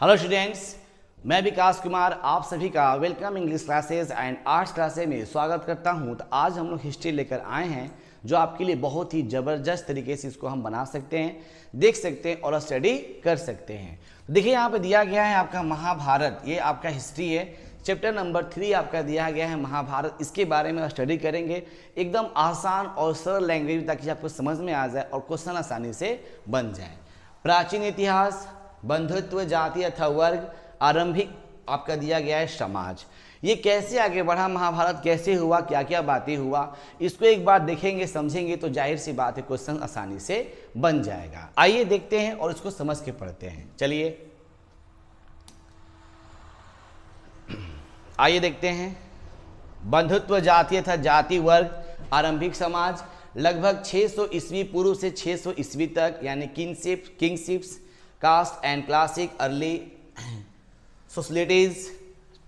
Hello students, मैं विकास कुमार आप सभी का welcome English classes and arts classes में स्वागत करता हूं। तो आज हम लोग हिस्ट्री लेकर आए हैं जो आपके लिए बहुत ही ज़बरदस्त तरीके से इसको हम बना सकते हैं, देख सकते हैं और स्टडी कर सकते हैं। तो देखिए यहाँ पे दिया गया है आपका महाभारत, ये आपका हिस्ट्री है, चैप्टर नंबर 3 आपका दिया गया है महाभारत। इसके बारे में स्टडी करेंगे एकदम आसान और सरल लैंग्वेज ताकि आपको समझ में आ जाए और क्वेश्चन आसानी से बन जाए। प्राचीन इतिहास, बंधुत्व, जाति अथवा वर्ग, आरंभिक आपका दिया गया है समाज। ये कैसे आगे बढ़ा महाभारत, कैसे हुआ, क्या क्या बातें हुआ, इसको एक बार देखेंगे समझेंगे तो जाहिर सी बात है क्वेश्चन आसानी से बन जाएगा। आइए देखते हैं और इसको समझ के पढ़ते हैं। चलिए आइए देखते हैं। बंधुत्व, जाति अथवा जाति वर्ग, आरंभिक समाज लगभग 600 ईस्वी पूर्व से 600 ईस्वी तक, यानी kingships, caste and classic early socialities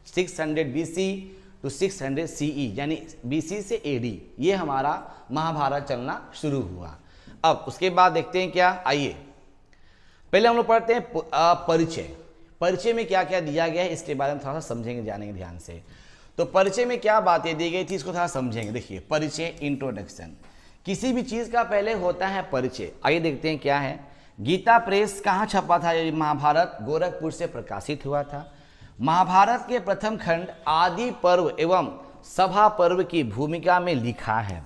600 BC to 600 CE, यानी BC से AD, ये हमारा महाभारत चलना शुरू हुआ। अब उसके बाद देखते हैं क्या, आइए पहले हम लोग पढ़ते हैं परिचय। परिचय में क्या क्या दिया गया है इसके बारे में थोड़ा सा समझेंगे, जानेंगे ध्यान से। तो परिचय में क्या बातें दी गई थी इसको थोड़ा समझेंगे। देखिए परिचय, इंट्रोडक्शन, किसी भी चीज़ का पहले होता है परिचय। आइए देखते हैं क्या है। गीता प्रेस कहाँ छपा था ये महाभारत? गोरखपुर से प्रकाशित हुआ था। महाभारत के प्रथम खंड आदि पर्व एवं सभा पर्व की भूमिका में लिखा है।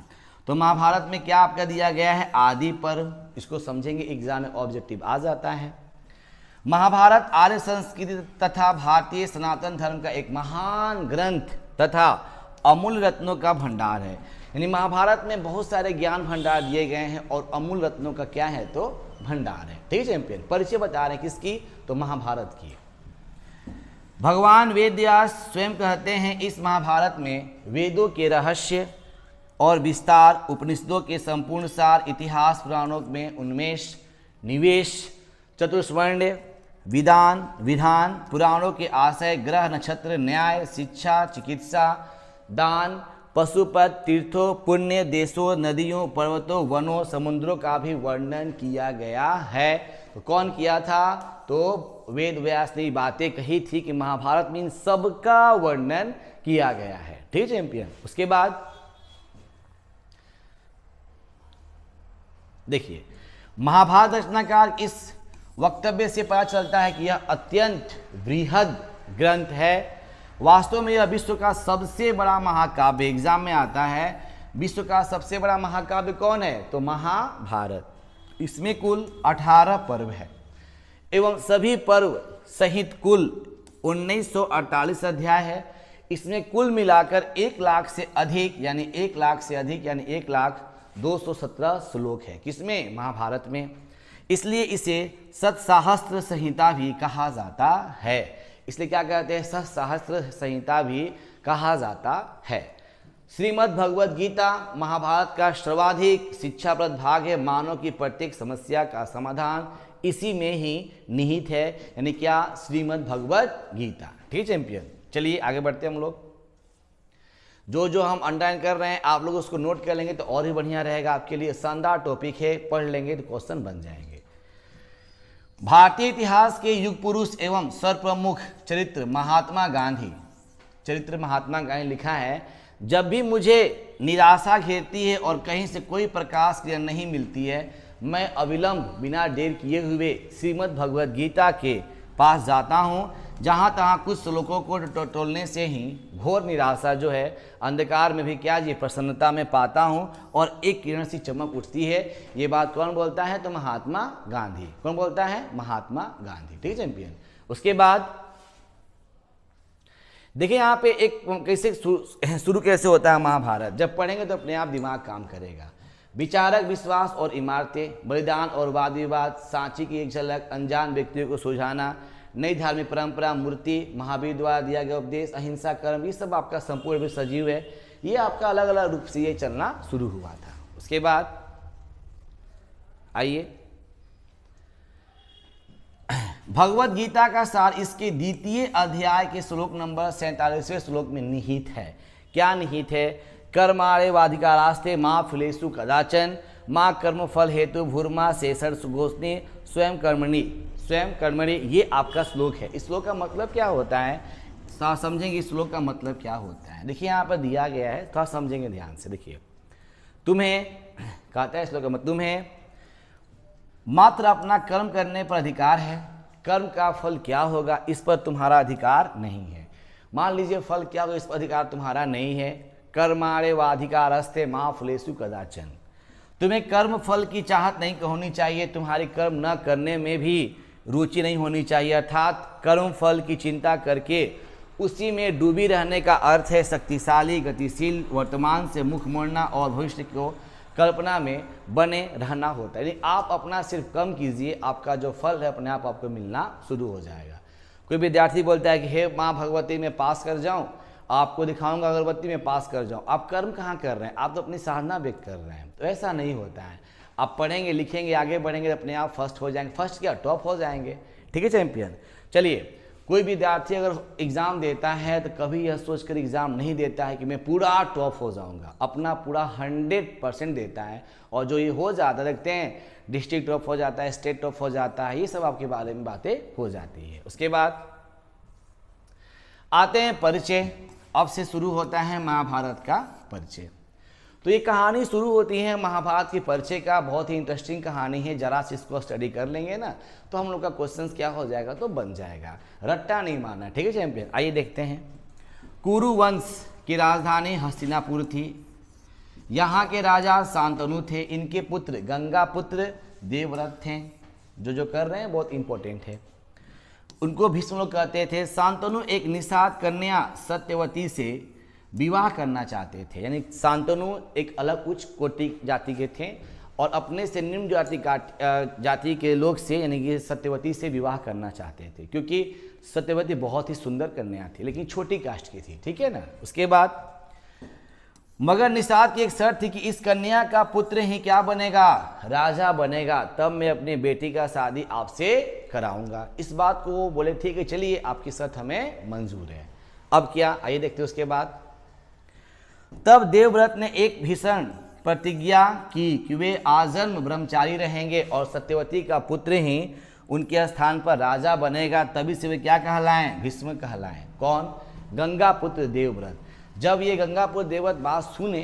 तो महाभारत में क्या आपका दिया गया है? आदि पर्व। इसको समझेंगे, एग्जाम में ऑब्जेक्टिव आ जाता है। महाभारत आर्य संस्कृति तथा भारतीय सनातन धर्म का एक महान ग्रंथ तथा अमूल्य रत्नों का भंडार है। यानी महाभारत में बहुत सारे ज्ञान भंडार दिए गए हैं और अमूल्य रत्नों का क्या है? तो भंडार है। ठीक है चैंपियन। परिचय बता रहे हैं किसकी? तो महाभारत की। भगवान वेद व्यास स्वयं कहते हैं इस महाभारत में वेदों के रहस्य और विस्तार, उपनिषदों के संपूर्ण सार, इतिहास पुराणों में उन्मेष, निवेश, चतुर्वर्ण, विधान, पुराणों के आशय, ग्रह नक्षत्र, न्याय, शिक्षा, चिकित्सा, दान, पशुपत, तीर्थों, पुण्य, देशों, नदियों, पर्वतों, वनों, समुद्रों का भी वर्णन किया गया है। तो कौन किया था? तो वेद व्यास ने बातें कही थी कि महाभारत में इन सबका वर्णन किया गया है। ठीक है चैंपियन। उसके बाद देखिए महाभारत रचनाकार इस वक्तव्य से पता चलता है कि यह अत्यंत बृहद ग्रंथ है। वास्तव में यह विश्व का सबसे बड़ा महाकाव्य, एग्जाम में आता है विश्व का सबसे बड़ा महाकाव्य कौन है? तो महाभारत। इसमें कुल 18 पर्व है एवं सभी पर्व सहित कुल 1948 अध्याय है। इसमें कुल मिलाकर 1 लाख से अधिक यानी 1,02,17 श्लोक है। किसमें? महाभारत में। इसलिए इसे सतसाहस्त्र संहिता भी कहा जाता है। इसलिए क्या कहते हैं? सतसाहस्त्र संहिता भी कहा जाता है। श्रीमद् भगवद गीता महाभारत का सर्वाधिक शिक्षाप्रद भाग है। मानव की प्रत्येक समस्या का समाधान इसी में ही निहित है। यानी क्या? श्रीमद् भगवद गीता। ठीक चैंपियन। चलिए आगे बढ़ते हैं हम लोग। जो हम अंडरलाइन कर रहे हैं आप लोग उसको नोट कर लेंगे तो और भी बढ़िया रहेगा आपके लिए। शानदार टॉपिक है, पढ़ लेंगे तो क्वेश्चन बन जाएंगे। भारतीय इतिहास के युग पुरुष एवं सर्वप्रमुख चरित्र महात्मा गांधी लिखा है, जब भी मुझे निराशा घेरती है और कहीं से कोई प्रकाश किरण नहीं मिलती है, मैं अविलंब बिना देर किए हुए श्रीमद् भगवद गीता के पास जाता हूँ। जहाँ तहाँ कुछ श्लोकों को टोलने से ही घोर निराशा जो है अंधकार में भी क्या जी प्रसन्नता में पाता हूँ और एक किरण सी चमक उठती है। ये बात कौन बोलता है? तो महात्मा गांधी। कौन बोलता है? महात्मा गांधी। ठीक है चैंपियन। उसके बाद देखिए यहाँ पे एक कैसे शुरू कैसे होता है महाभारत। जब पढ़ेंगे तो अपने आप दिमाग काम करेगा। विचारक, विश्वास और इमारतें, बलिदान और वाद विवाद, सांची की एक झलक, अनजान व्यक्तियों को सुलझाना, नई धार्मिक परंपरा, मूर्ति, महावीर द्वारा दिया गया उपदेश, अहिंसा, कर्म, ये सब आपका संपूर्ण भी सजीव है। ये आपका अलग अलग रूप से ये चलना शुरू हुआ था। उसके बाद आइए भगवद गीता का सार इसके द्वितीय अध्याय के श्लोक नंबर 47वें श्लोक में निहित है। क्या निहित है? कर्माण्येवाधिकारास्ते मां फलेषु कदाचन मां कर्म फल हेतु भूर्मा शेषर सुघोषणे स्वयं कर्मणि, ये आपका श्लोक है। इस श्लोक का मतलब क्या होता है, थोड़ा समझेंगे इस श्लोक का मतलब क्या होता है। देखिए यहाँ पर दिया गया है, थोड़ा समझेंगे ध्यान से। देखिए तुम्हें कहता है श्लोक का मतलब, तुम्हें मात्र अपना कर्म करने पर अधिकार है, कर्म का फल क्या होगा इस पर तुम्हारा अधिकार नहीं है। मान लीजिए फल क्या होगा इस पर अधिकार तुम्हारा नहीं है। कर्माणे वाधिकारस्ते मा फलेषु कदाचन, तुम्हें कर्म फल की चाहत नहीं होनी चाहिए, तुम्हारी कर्म न करने में भी रुचि नहीं होनी चाहिए, अर्थात कर्म फल की चिंता करके उसी में डूबी रहने का अर्थ है शक्तिशाली, गतिशील, वर्तमान से मुख मोड़ना और भविष्य को कल्पना में बने रहना होता है। यानी आप अपना सिर्फ कर्म कीजिए, आपका जो फल है अपने आप आपको मिलना शुरू हो जाएगा। कोई विद्यार्थी बोलता है कि हे माँ भगवती मैं पास कर जाऊँ, आपको दिखाऊंगा अगरबत्ती में पास कर जाऊँ। आप कर्म कहाँ कर रहे हैं, आप तो अपनी साधना व्यक्त कर रहे हैं। तो ऐसा नहीं होता है। आप पढ़ेंगे लिखेंगे आगे बढ़ेंगे अपने आप फर्स्ट हो जाएंगे, फर्स्ट क्या टॉप हो जाएंगे, ठीक है चैंपियन। चलिए कोई विद्यार्थी अगर एग्ज़ाम देता है तो कभी यह सोचकर एग्ज़ाम नहीं देता है कि मैं पूरा टॉप हो जाऊंगा, अपना पूरा 100% देता है। और जो ये हो जाता है, देखते हैं डिस्ट्रिक्ट टॉप हो जाता है, स्टेट टॉप हो जाता है, ये सब आपके बारे में बातें हो जाती है। उसके बाद आते हैं परिचय। अब से शुरू होता है महाभारत का परिचय। तो ये कहानी शुरू होती है महाभारत के परिचय का, बहुत ही इंटरेस्टिंग कहानी है। जरा से इसको स्टडी कर लेंगे ना तो हम लोग का क्वेश्चन क्या हो जाएगा तो बन जाएगा, रट्टा नहीं मारना, ठीक है चैंपियन। आइए देखते हैं। कुरु वंश की राजधानी हस्तिनापुर थी। यहाँ के राजा शांतनु थे, इनके पुत्र गंगा पुत्र देवव्रत थे। जो कर रहे हैं बहुत इंपॉर्टेंट है। उनको भीष्म लोग कहते थे। शांतनु एक निषाद कन्या सत्यवती से विवाह करना चाहते थे। यानी शांतनु एक अलग उच्च कोटि जाति के थे और अपने से निम्न जाति के लोग से यानी कि सत्यवती से विवाह करना चाहते थे, क्योंकि सत्यवती बहुत ही सुंदर कन्या थी लेकिन छोटी कास्ट की थी, ठीक है ना। उसके बाद मगर निषाद की एक शर्त थी कि इस कन्या का पुत्र ही क्या बनेगा, राजा बनेगा, तब मैं अपनी बेटी का शादी आपसे कराऊंगा। इस बात को वो बोले थे कि चलिए आपकी शर्त हमें मंजूर है। अब क्या, आइए देखते हैं। उसके बाद तब देवव्रत ने एक भीषण प्रतिज्ञा की कि वे आजन्म ब्रह्मचारी रहेंगे और सत्यवती का पुत्र ही उनके स्थान पर राजा बनेगा। तभी से वे क्या कहलाएं, भीष्म कहलाएं। कौन, गंगा पुत्र देवव्रत। जब ये गंगा पुत्र देवव्रत बात सुने,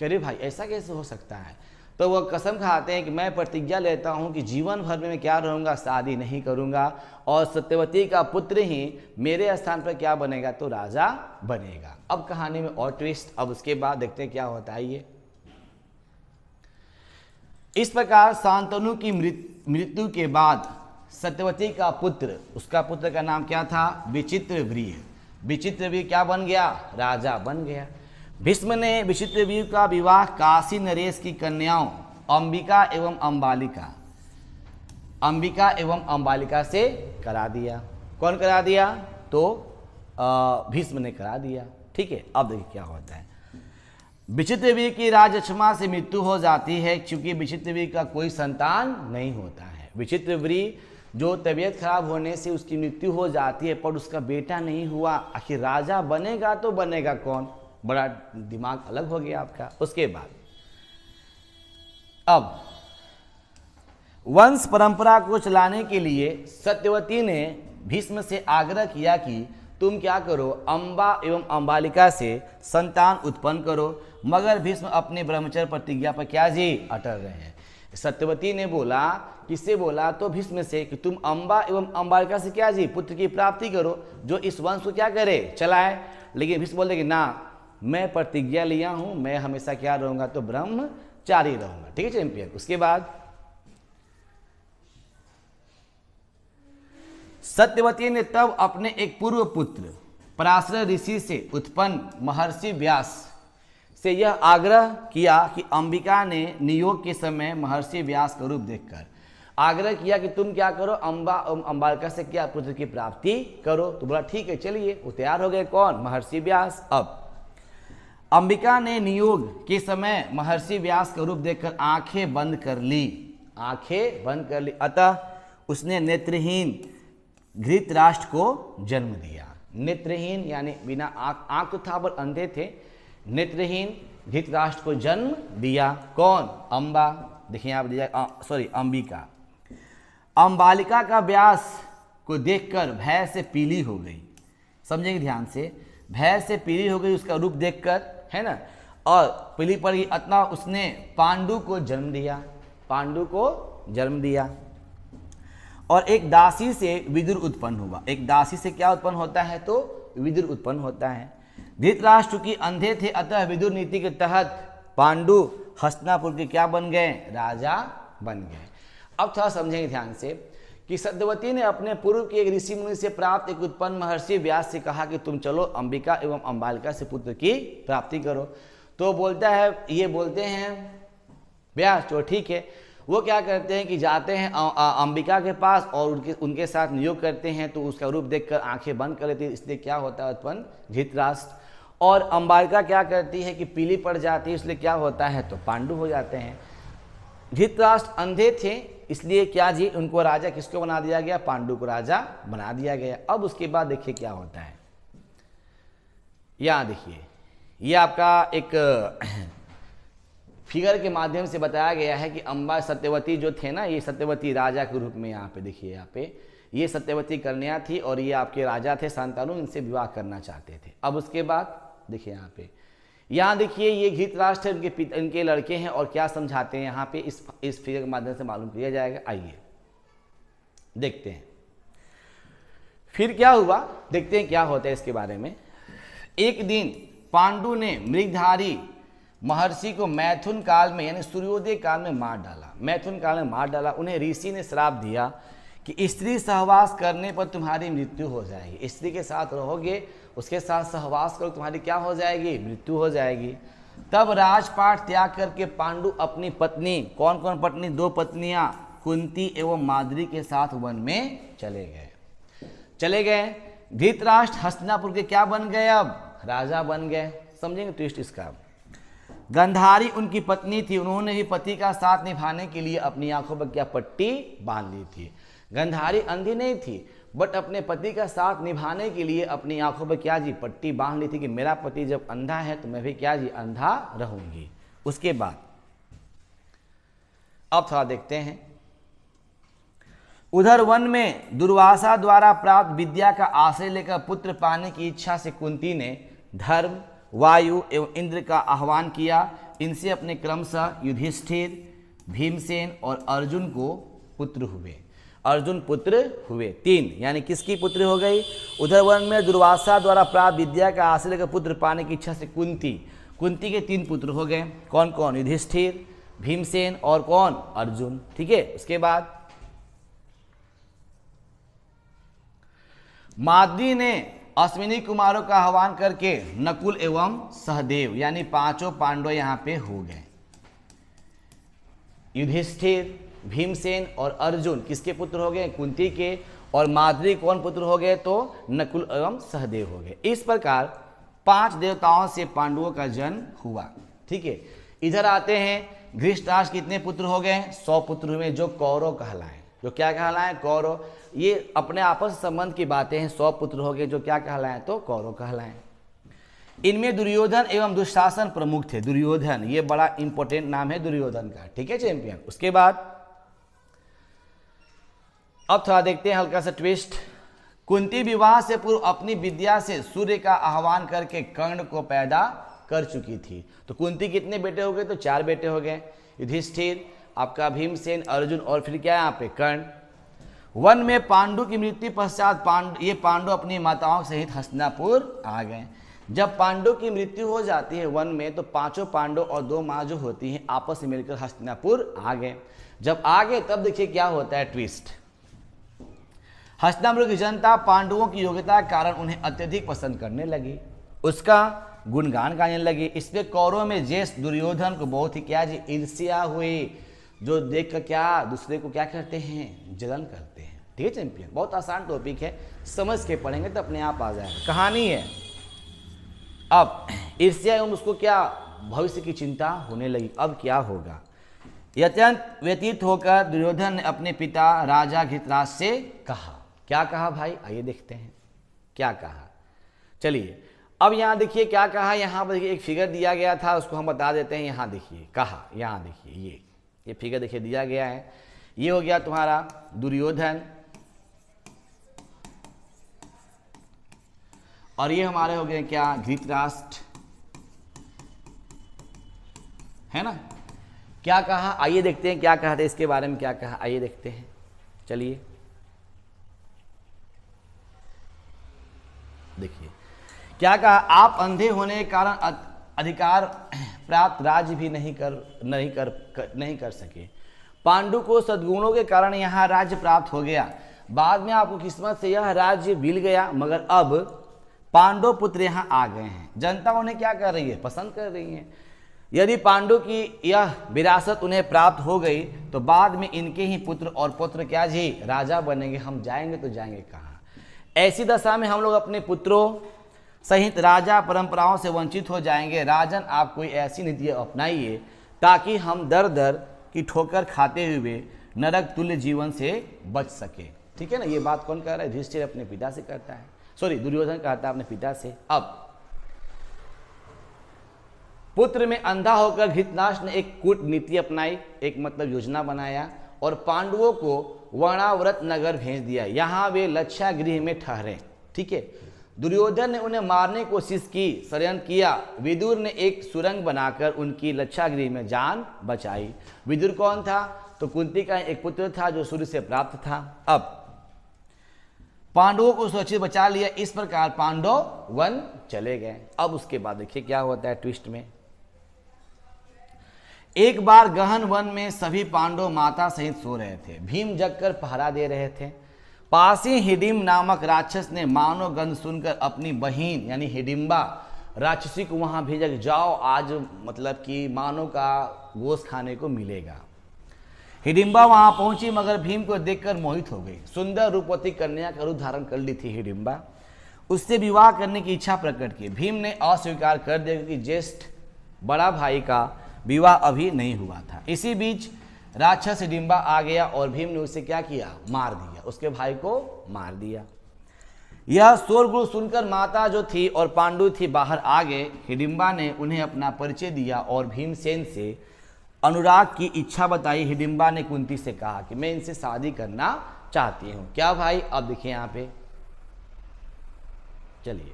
अरे भाई ऐसा कैसे हो सकता है, तो वह कसम खाते हैं कि मैं प्रतिज्ञा लेता हूं कि जीवन भर में मैं क्या रहूंगा, शादी नहीं करूंगा और सत्यवती का पुत्र ही मेरे स्थान पर क्या बनेगा, तो राजा बनेगा। अब कहानी में और ट्विस्ट। अब उसके बाद देखते हैं क्या होता है ये। इस प्रकार शांतनु की मृत्यु के बाद सत्यवती का पुत्र, उसका पुत्र का नाम क्या था, विचित्रवीर्य। विचित्रवीर्य क्या बन गया, राजा बन गया। भीष्म ने विचित्रवीर्य का विवाह काशी नरेश की कन्याओं अंबिका एवं अंबालिका से करा दिया। कौन करा दिया, तो भीष्म ने करा दिया, ठीक है। अब देखिए क्या होता है। विचित्रवीर्य की राजक्षमा से मृत्यु हो जाती है क्योंकि विचित्रवीर्य का कोई संतान नहीं होता है। विचित्रवीर्य जो तबीयत खराब होने से उसकी मृत्यु हो जाती है पर उसका बेटा नहीं हुआ। आखिर राजा बनेगा तो बनेगा कौन, बड़ा दिमाग अलग हो गया आपका। उसके बाद अब वंश परंपरा को चलाने के लिए सत्यवती ने भीष्म से आग्रह किया कि तुम क्या करो, अंबा एवं अंबालिका से संतान उत्पन्न करो। मगर भीष्म अपने ब्रह्मचर्य प्रतिज्ञा पर क्या जी, अटल रहे। सत्यवती ने बोला, किससे बोला, तो भीष्म से कि तुम अंबा एवं अंबालिका से क्या जी, पुत्र की प्राप्ति करो जो इस वंश को क्या करे, चलाए। लेकिन भीष्म बोलते कि ना, मैं प्रतिज्ञा लिया हूं, मैं हमेशा क्या रहूंगा, तो ब्रह्मचारी रहूंगा, ठीक है चैंपियन। उसके बाद सत्यवती ने तब अपने एक पूर्व पुत्र पराशर ऋषि से उत्पन्न महर्षि व्यास से यह आग्रह किया कि अंबिका ने नियोग के समय महर्षि व्यास का रूप देखकर आग्रह किया कि तुम क्या करो, अंबालिका से क्या पुत्र की प्राप्ति करो। तो बोला ठीक है चलिए, वो तैयार हो गए। कौन, महर्षि व्यास। अब अंबिका ने नियोग के समय महर्षि व्यास का रूप देखकर आंखें बंद कर ली, अतः उसने नेत्रहीन धृतराष्ट्र को जन्म दिया। नेत्रहीन यानी बिना आंख तो था पर अंधे थे। नेत्रहीन धृतराष्ट्र को जन्म दिया। कौन, अंबा, देखिए आप दिया, अंबिका। अंबालिका का व्यास को देखकर भय से पीली हो गई। समझेंगे ध्यान से, भय से पीली हो गई उसका रूप देखकर, है ना, और पीली पड़ गई, अतः उसने पांडु को जन्म दिया, पांडु को जन्म दिया। और एक दासी से विदुर उत्पन्न हुआ। एक दासी से क्या उत्पन्न होता है? तो विदुर उत्पन्न होता है। धृतराष्ट्र की अंधे थे, अतः विदुर नीति के तहत पांडु हस्तिनापुर के क्या बन गए? राजा बन गए। अब थोड़ा समझेंगे ध्यान से कि सत्यवती ने अपने पूर्व के एक ऋषि मुनि से प्राप्त एक उत्पन्न महर्षि व्यास से कहा कि तुम चलो अंबिका एवं अंबालिका से पुत्र की प्राप्ति करो। तो बोलता है, ये बोलते हैं व्यास, तो ठीक है। वो क्या करते हैं कि जाते हैं अंबिका के पास और उनके साथ नियोग करते हैं, तो उसका रूप देखकर आंखें बंद कर लेती है, इसलिए क्या होता है उत्पन्न? धृतराष्ट्र। और अंबालिका क्या करती है कि पीली पड़ जाती है, इसलिए क्या होता है? तो पांडु हो जाते हैं। धृतराष्ट्र अंधे थे, इसलिए क्या जी, उनको राजा किसको बना दिया गया? पांडु को राजा बना दिया गया। अब उसके बाद देखिए क्या होता है, यहाँ देखिए, ये आपका एक फिगर के माध्यम से बताया गया है कि अंबा सत्यवती जो थे ना, ये सत्यवती राजा के रूप में, यहाँ पे देखिए, यहाँ पे ये सत्यवती कन्या थी और ये आपके राजा थे शांतनु, इनसे विवाह करना चाहते थे। अब उसके बाद देखिए यहाँ पे, यहाँ देखिए ये धृतराष्ट्र इनके लड़के हैं और क्या समझाते हैं यहाँ पे, इस फिगर के माध्यम से मालूम किया जाएगा। आइए देखते हैं फिर क्या हुआ, देखते हैं क्या होता है इसके बारे में। एक दिन पांडु ने मृगधारी महर्षि को मैथुन काल में यानी सूर्योदय काल में मार डाला। मैथुन काल में मार डाला। उन्हें ऋषि ने श्राप दिया कि स्त्री सहवास करने पर तुम्हारी मृत्यु हो जाएगी। स्त्री के साथ रहोगे, उसके साथ सहवास करो, तुम्हारी क्या हो जाएगी? मृत्यु हो जाएगी। तब राजपाट त्याग करके पांडु अपनी पत्नी, कौन कौन पत्नी? 2 पत्नियां, कुंती एवं माद्री के साथ वन में चले गए। धृतराष्ट्र हस्तिनापुर के क्या बन गए? अब राजा बन गए। समझेंगे ट्विस्ट इसका। गंधारी उनकी पत्नी थी, उन्होंने भी पति का साथ निभाने के लिए अपनी आंखों पर क्या पट्टी बांध ली थी। गंधारी अंधी नहीं थी, बट अपने पति का साथ निभाने के लिए अपनी आंखों पर क्या जी? पट्टी बांध ली थी कि मेरा पति जब अंधा है तो मैं भी क्या जी? अंधा रहूंगी। उसके बाद अब थोड़ा देखते हैं, उधर वन में दुर्वासा द्वारा प्राप्त विद्या का आश्रय लेकर पुत्र पाने की इच्छा से कुंती ने धर्म, वायु एवं इंद्र का आह्वान किया। इनसे अपने क्रमशः युधिष्ठिर, भीमसेन और अर्जुन को पुत्र हुए। अर्जुन पुत्र हुए 3, यानी किसकी पुत्र हो गई? उधर वन में दुर्वासा द्वारा प्राप्त विद्या का आश्रय लेकर पुत्र पाने की इच्छा से कुंती के 3 पुत्र हो गए। कौन कौन? युधिष्ठिर, भीमसेन और कौन? अर्जुन। ठीक है। उसके बाद माद्री ने अश्विनी कुमारों का आह्वान करके नकुल एवं सहदेव यानी 5 पांडव यहाँ पे हो गए। युधिष्ठिर, भीमसेन और अर्जुन किसके पुत्र हो गए? कुंती के। और माद्री कौन पुत्र हो गए? तो नकुल एवं सहदेव हो गए। इस प्रकार 5 देवताओं से पांडवों का जन्म हुआ। ठीक है। इधर आते हैं, धृतराष्ट्र कितने पुत्र हो गए? 100 पुत्र हुए, जो कौरव कहलाए। जो क्या कहलाए? कौरव। ये अपने आपस संबंध की बातें हैं। 100 पुत्र हो गए, जो क्या कहलाए? तो कौरव कहलाए। इनमें दुर्योधन एवं दुशासन प्रमुख थे। दुर्योधन, ये बड़ा इंपॉर्टेंट नाम है दुर्योधन का। ठीक है चैंपियन। उसके बाद अब थोड़ा देखते हैं हल्का सा ट्विस्ट। कुंती विवाह से पूर्व अपनी विद्या से सूर्य का आह्वान करके कर्ण को पैदा कर चुकी थी। तो कुंती कितने बेटे हो गए? तो 4 बेटे हो गए। युधिष्ठिर, आपका भीमसेन, अर्जुन और फिर क्या यहाँ पे? कर्ण। वन में पांडु की मृत्यु पश्चात पांडु अपनी माताओं सहित हस्तिनापुर आ गए। जब पांडु की मृत्यु हो जाती है वन में, तो 5 पांडव और 2 माँ जो होती हैं आपस में मिलकर हस्तिनापुर आ गए। जब आ गए तब देखिए क्या होता है ट्विस्ट। हस्तिनापुर की जनता पांडवों की योग्यता के कारण उन्हें अत्यधिक पसंद करने लगी, उसका गुणगान गाने लगी। इसलिए कौरवों में ज्येष्ठ दुर्योधन को बहुत ही क्या जी? ईर्ष्या हुई, जो देख कर क्या दूसरे को क्या करते हैं? जलन करते हैं। ठीक है चैंपियन। बहुत आसान टॉपिक है, समझ के पढ़ेंगे तो अपने आप आ जाएगा। कहानी है। अब ईर्ष्या एवं उसको क्या? भविष्य की चिंता होने लगी। अब क्या होगा? अत्यंत व्यतीत होकर दुर्योधन ने अपने पिता राजा धृतराष्ट्र से कहा। क्या कहा भाई? आइए देखते हैं क्या कहा। चलिए अब यहाँ देखिए क्या कहा। यहाँ पर देखिए एक फिगर दिया गया था, उसको हम बता देते हैं। यहाँ देखिए कहा, यहाँ देखिए ये फिगर देखिए दिया गया है। ये हो गया तुम्हारा दुर्योधन, और ये हमारे हो गए क्या, धृतराष्ट्र, है ना। क्या कहा, आइए देखते हैं क्या कहा था इसके बारे में, क्या कहा आइए देखते हैं। चलिए देखिए क्या कहा, आप अंधे होने के कारण अधिकार प्राप्त राज्य भी नहीं कर सके। पांडु को सद्गुणों के कारण यहाँ राज्य प्राप्त हो गया, बाद में आपको किस्मत से यह राज्य मिल गया, मगर अब पांडव पुत्र यहाँ आ गए हैं। जनता उन्हें क्या कर रही है, पसंद कर रही है। यदि पांडु की यह विरासत उन्हें प्राप्त हो गई तो बाद में इनके ही पुत्र और पुत्र क्या जी राजा बनेंगे, हम जाएंगे तो जाएंगे कहाँ। ऐसी दशा में हम लोग अपने पुत्रों सहित राजा परंपराओं से वंचित हो जाएंगे। राजन, आप कोई ऐसी नीति अपनाइए ताकि हम दर दर की ठोकर खाते हुए नरक तुल्य जीवन से बच सके। ठीक है ना, ये बात कौन कह रहा है, युधिष्ठिर अपने पिता से कहता है, सॉरी दुर्योधन कहता है अपने पिता से। अब पुत्र में अंधा होकर धृतराष्ट्र ने एक कूटनीति अपनाई, एक मतलब योजना बनाया और पांडवों को वर्णाव्रत नगर भेज दिया, यहाँ वे लक्षागृह में ठहरे। ठीक है, दुर्योधन ने उन्हें मारने की कोशिश की, षड्यंत्र किया। विदुर ने एक सुरंग बनाकर उनकी लक्षागृह में जान बचाई। विदुर कौन था, तो कुंती का एक पुत्र था जो सूर्य से प्राप्त था। अब पांडवों को सुरक्षित बचा लिया, इस प्रकार पांडव वन चले गए। अब उसके बाद देखिए क्या होता है ट्विस्ट में। एक बार गहन वन में सभी पांडव माता सहित सो रहे थे। भीम जगकर पहरा दे रहे थे। पास ही हिडिम्ब नामक राक्षस ने मानव गंध सुनकर अपनी बहन यानी हिडिम्बा राक्षसी को वहां भेजा, जाओ आज मतलब कि मानव का गोश्त खाने को मिलेगा। हिडिम्बा वहां पहुंची मगर भीम को देखकर मोहित हो गई। सुंदर रूपवती कन्या का रूप धारण कर ली थी हिडिम्बा। उससे विवाह करने की इच्छा प्रकट की। भीम ने अस्वीकार कर दिया क्योंकि ज्येष्ठ बड़ा भाई का विवाह अभी नहीं हुआ था। इसी बीच राक्षस हिडिम्बा आ गया और भीम ने उसे क्या किया, मार दिया, उसके भाई को मार दिया। यह शोरगुल सुनकर माता जो थी और पांडु थी बाहर आ गए। हिडिम्बा ने उन्हें अपना परिचय दिया और भीमसेन से अनुराग की इच्छा बताई। हिडिम्बा ने कुंती से कहा कि मैं इनसे शादी करना चाहती हूँ। क्या भाई, अब देखिए यहाँ पे चलिए।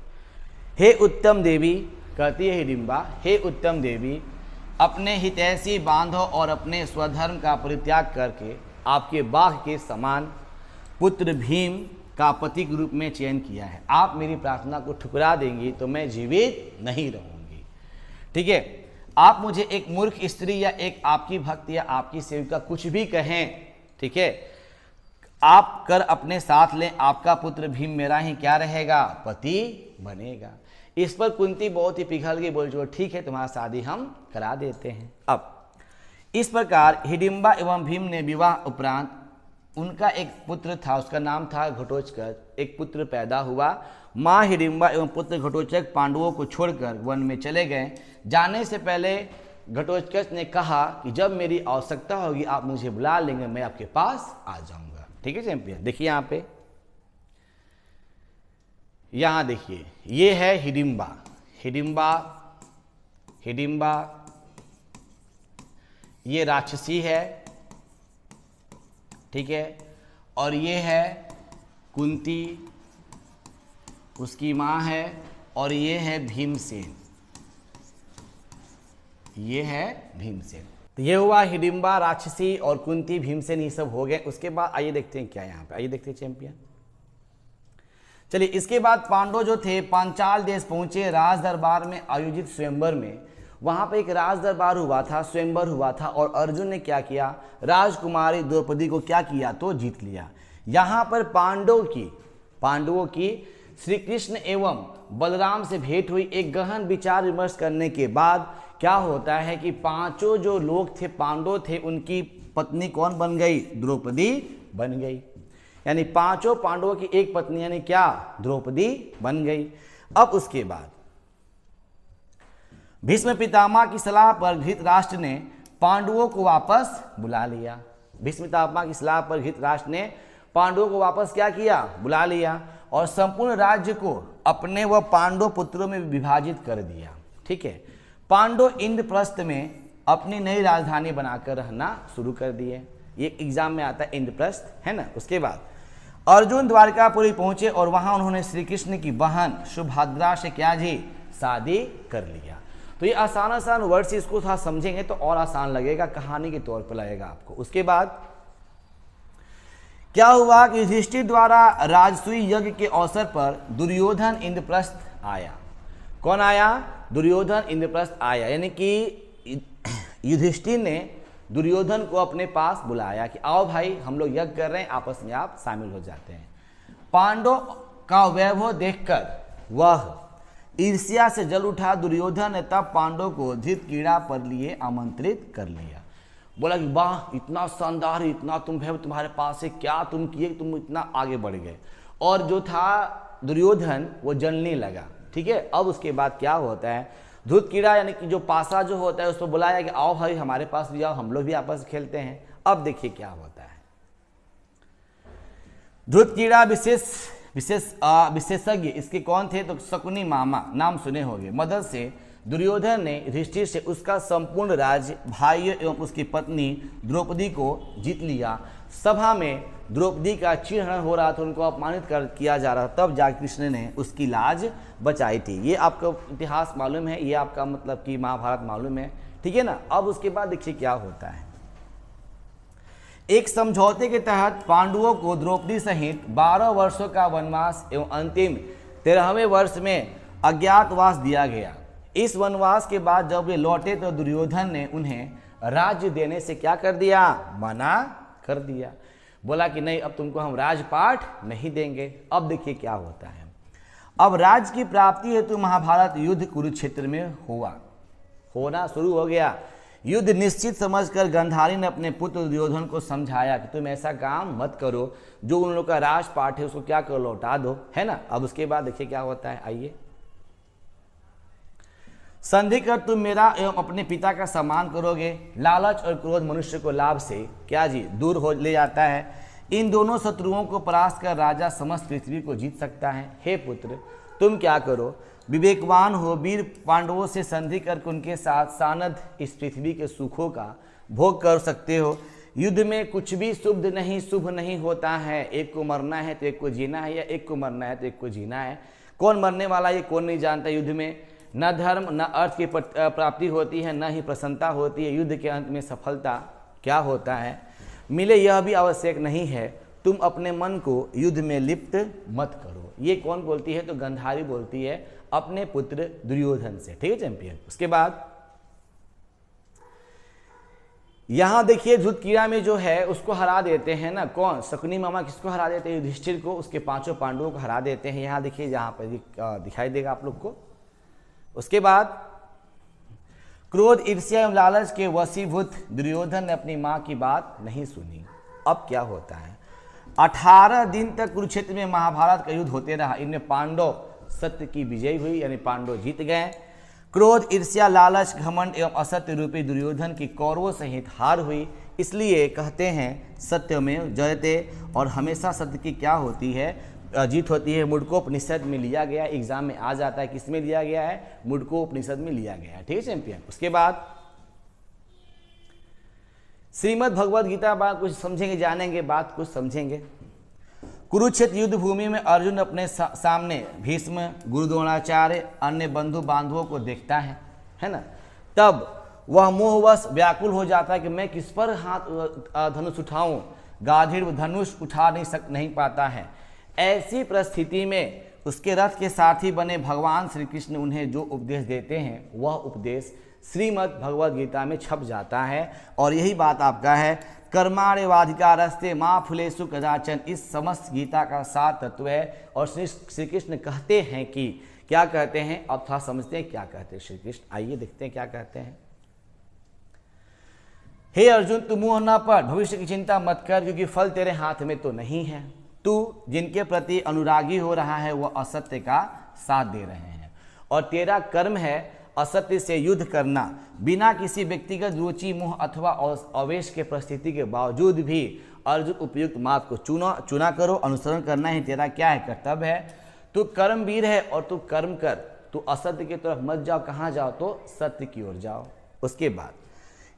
हे उत्तम देवी, कहती है हिडिम्बा, हे उत्तम देवी, अपने हितैषी बांधो और अपने स्वधर्म का परित्याग करके आपके बाघ के समान पुत्र भीम का पति के रूप में चयन किया है। आप मेरी प्रार्थना को ठुकरा देंगी तो मैं जीवित नहीं रहूंगी। ठीक है, आप मुझे एक मूर्ख स्त्री या एक आपकी भक्त या आपकी सेविका कुछ भी कहें, ठीक है, आप कर अपने साथ लें, आपका पुत्र भीम मेरा ही क्या रहेगा, पति बनेगा। इस पर कुंती बहुत ही पिघल गई, बोल जो ठीक है तुम्हारा शादी हम करा देते हैं। अब इस प्रकार हिडिम्बा एवं भीम ने विवाह उपरांत उनका एक पुत्र था, उसका नाम था घटोत्कच। एक पुत्र पैदा हुआ। माँ हिडिम्बा एवं पुत्र घटोत्कच पांडवों को छोड़कर वन में चले गए। जाने से पहले घटोत्कच ने कहा कि जब मेरी आवश्यकता होगी आप मुझे बुला लेंगे, मैं आपके पास आ जाऊंगा। ठीक है चैंपियन, देखिए यहाँ पे, यहाँ देखिए, ये है हिडिम्बा। हिडिम्बा हिडिम्बा ये राक्षसी है, ठीक है, और ये है कुंती, उसकी माँ है, और ये है भीमसेन, ये है भीमसेन। तो ये हुआ हिडिम्बा राक्षसी और कुंती भीमसेन, ये सब हो गए। उसके बाद आइए देखते हैं क्या यहाँ पे, आइए देखते हैं चैंपियन। चलिए, इसके बाद पांडव जो थे पांचाल देश पहुंचे। राज दरबार में आयोजित स्वयंवर में, वहां पे एक राज दरबार हुआ था, स्वयंवर हुआ था, और अर्जुन ने क्या किया, राजकुमारी द्रौपदी को क्या किया, तो जीत लिया। यहाँ पर पांडवों की श्री कृष्ण एवं बलराम से भेंट हुई। एक गहन विचार विमर्श करने के बाद क्या होता है कि पांचों जो लोग थे पांडव थे, उनकी पत्नी कौन बन गई, द्रौपदी बन गई। यानी पांचों पांडवों की एक पत्नी यानी क्या, द्रौपदी बन गई। अब उसके बाद भीष्म पितामह की सलाह पर धृतराष्ट्र ने पांडवों को वापस बुला लिया। भीष्म पितामह की सलाह पर धृतराष्ट्र ने पांडवों को वापस क्या किया, बुला लिया, और संपूर्ण राज्य को अपने व पांडव पुत्रों में विभाजित कर दिया। ठीक है, पांडव इंद्रप्रस्थ में अपनी नई राजधानी बनाकर रहना शुरू कर दिए। ये एग्जाम में आता है इंद्रप्रस्थ, है ना। उसके बाद अर्जुन द्वारकापुरी पहुंचे और वहां उन्होंने श्री कृष्ण की बहन सुभद्रा से क्या जी, शादी कर लिया। तो ये आसान आसान वर्ड से इसको थोड़ा समझेंगे तो और आसान लगेगा, कहानी के तौर पर लगेगा आपको। उसके बाद क्या हुआ कि युधिष्ठिर द्वारा राजसूय यज्ञ के अवसर पर दुर्योधन इंद्रप्रस्थ आया। कौन आया? दुर्योधन इंद्रप्रस्थ आया, यानी कि युधिष्ठिर ने दुर्योधन को अपने पास बुलाया कि आओ भाई हम लोग यज्ञ कर रहे हैं, आपस में आप शामिल हो जाते हैं। पांडव का वैभव देखकर वह ईर्ष्या से जल उठा। दुर्योधन ने तब पांडव को धृतक्रीड़ा पर लिए आमंत्रित कर लिया। बोला कि वाह इतना शानदार, इतना तुम वैभव तुम्हारे पास है, क्या तुम किए, तुम इतना आगे बढ़ गए। और जो था दुर्योधन वो जलने लगा, ठीक है। अब उसके बाद क्या होता है, धृतक्रीड़ा यानी कि जो पासा जो होता है उसको बुलाया कि आओ भाई हमारे पास भी आओ, हम लोग भी आपस में खेलते हैं। अब देखिए क्या होता है। धृतक्रीड़ा विशेषज्ञ इसके कौन थे, तो शकुनी मामा नाम सुने होंगे। मदद से दुर्योधन ने युधिष्ठिर से उसका संपूर्ण राज्य, भाइयों एवं उसकी पत्नी द्रौपदी को जीत लिया। सभा में द्रौपदी का चीरहरण हो रहा था, उनको अपमानित किया जा रहा था, तब जाकर कृष्ण ने उसकी लाज बचाई थी। ये आपको इतिहास मालूम है, ये आपका मतलब कि महाभारत मालूम है, ठीक है ना। अब उसके बाद देखिए क्या होता है। एक समझौते के तहत पांडवों को द्रौपदी सहित 12 वर्षों का वनवास एवं अंतिम 13वें वर्ष में अज्ञातवास दिया गया। इस वनवास के बाद जब वे लौटे तो दुर्योधन ने उन्हें राज्य देने से क्या कर दिया, मना कर दिया। बोला कि नहीं अब तुमको हम राजपाट नहीं देंगे। अब देखिए क्या होता है। अब राज्य की प्राप्ति हेतु महाभारत युद्ध कुरुक्षेत्र में होना शुरू हो गया। युद्ध निश्चित समझकर गांधारी ने अपने पुत्र दुर्योधन को समझाया कि तुम ऐसा काम मत करो, जो उन लोगों का राजपाट है उसको क्या करो, लौटा दो, है ना। अब उसके बाद देखिए क्या होता है, आइए। संधि कर तुम मेरा एवं अपने पिता का सम्मान करोगे। लालच और क्रोध मनुष्य को लाभ से क्या जी दूर हो ले जाता है। इन दोनों शत्रुओं को परास्त कर राजा समस्त पृथ्वी को जीत सकता है। हे पुत्र तुम क्या करो, विवेकवान हो, वीर पांडवों से संधि करके उनके साथ सानद इस पृथ्वी के सुखों का भोग कर सकते हो। युद्ध में कुछ भी शुभ नहीं होता है। एक को मरना है तो एक को जीना है, या एक को मरना है तो एक को जीना है। कौन मरने वाला ये कौन नहीं जानता। युद्ध में न धर्म न अर्थ की प्राप्ति होती है, न ही प्रसन्नता होती है। युद्ध के अंत में सफलता क्या होता है मिले यह भी आवश्यक नहीं है। तुम अपने मन को युद्ध में लिप्त मत करो। ये कौन बोलती है, तो गांधारी बोलती है अपने पुत्र दुर्योधन से, ठीक है चैंपियन। उसके बाद यहां देखिए धृतक्रीड़ा में जो है उसको हरा देते हैं ना, कौन, शकुनी मामा किसको हरा देते हैं, युधिष्ठिर को, उसके 5 पांडवों को हरा देते हैं। यहां देखिए जहां पर दिखाई देगा आप लोग को। उसके बाद क्रोध ईर्ष्या एवं लालच के वशीभूत दुर्योधन ने अपनी मां की बात नहीं सुनी। अब क्या होता है, 18 दिन तक कुरुक्षेत्र में महाभारत का युद्ध होते रहा। इनमें पांडव सत्य की विजय हुई, यानी पांडव जीत गए। क्रोध ईर्ष्या लालच घमंड एवं असत्य रूपी दुर्योधन की कौरवों सहित हार हुई। इसलिए कहते हैं सत्य में जयते, और हमेशा सत्य की क्या होती है, जीत होती है। मुंडकोपनिषद में लिया गया, एग्जाम में आ जाता है, किसमें लिया गया है, मुंडकोपनिषद में लिया गया है, ठीक है चैंपियन। उसके बाद श्रीमद् भगवद गीता बात कुछ समझेंगे, जानेंगे, बात कुछ समझेंगे। कुरुक्षेत्र युद्ध भूमि में अर्जुन अपने सामने भीष्म, गुरु द्रोणाचार्य, अन्य बंधु बांधवों को देखता है ना। तब वह मोहवश व्याकुल हो जाता है कि मैं किस पर हाथ धनुष उठाऊं। गाधिर धनुष उठा नहीं पाता है। ऐसी परिस्थिति में उसके रथ के साथी बने भगवान श्री कृष्ण उन्हें जो उपदेश देते हैं वह उपदेश श्रीमद् भगवद गीता में छप जाता है। और यही बात आपका है, कर्माण्येवाधिकारस्ते मां फलेषु कदाचन, इस समस्त गीता का सार तत्व है। और श्री कृष्ण कहते हैं कि क्या कहते हैं, अब थोड़ा समझते हैं क्या कहते हैं श्री कृष्ण। आइए देखते हैं क्या कहते हैं। हे अर्जुन तू मुंह न पड़, भविष्य की चिंता मत कर, क्योंकि फल तेरे हाथ में तो नहीं है। तू जिनके प्रति अनुरागी हो रहा है वह असत्य का साथ दे रहे हैं, और तेरा कर्म है असत्य से युद्ध करना। बिना किसी व्यक्तिगत रुचि, मोह अथवा आवेश के परिस्थिति के बावजूद भी अर्जुन उपयुक्त मार्ग को चुना करो। अनुसरण करना ही तेरा क्या है, कर्तव्य है। तू कर्मवीर है और तू कर्म कर। तू असत्य की तरफ मत जाओ, कहाँ जाओ, तो सत्य की ओर जाओ। उसके बाद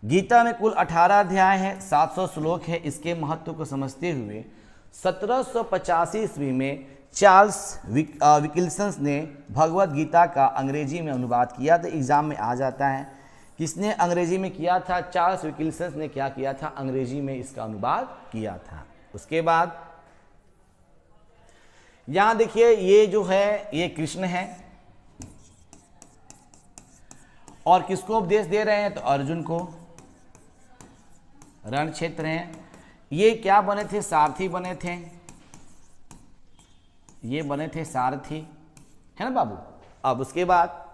गीता में कुल 18 अध्याय है, 700 श्लोक है। इसके महत्व को समझते हुए 1785 ईस्वी में चार्ल्स विकिल्सन ने भगवत गीता का अंग्रेजी में अनुवाद किया था। एग्जाम में आ जाता है, किसने अंग्रेजी में किया था? चार्ल्स विकिल्सन ने क्या किया था? अंग्रेजी में इसका अनुवाद किया था। उसके बाद यहां देखिए, ये जो है ये कृष्ण है और किसको उपदेश दे रहे हैं? तो अर्जुन को। रण क्षेत्र है। ये क्या बने थे? सारथी बने थे। ये बने थे सारथी, है ना बाबू। अब उसके बाद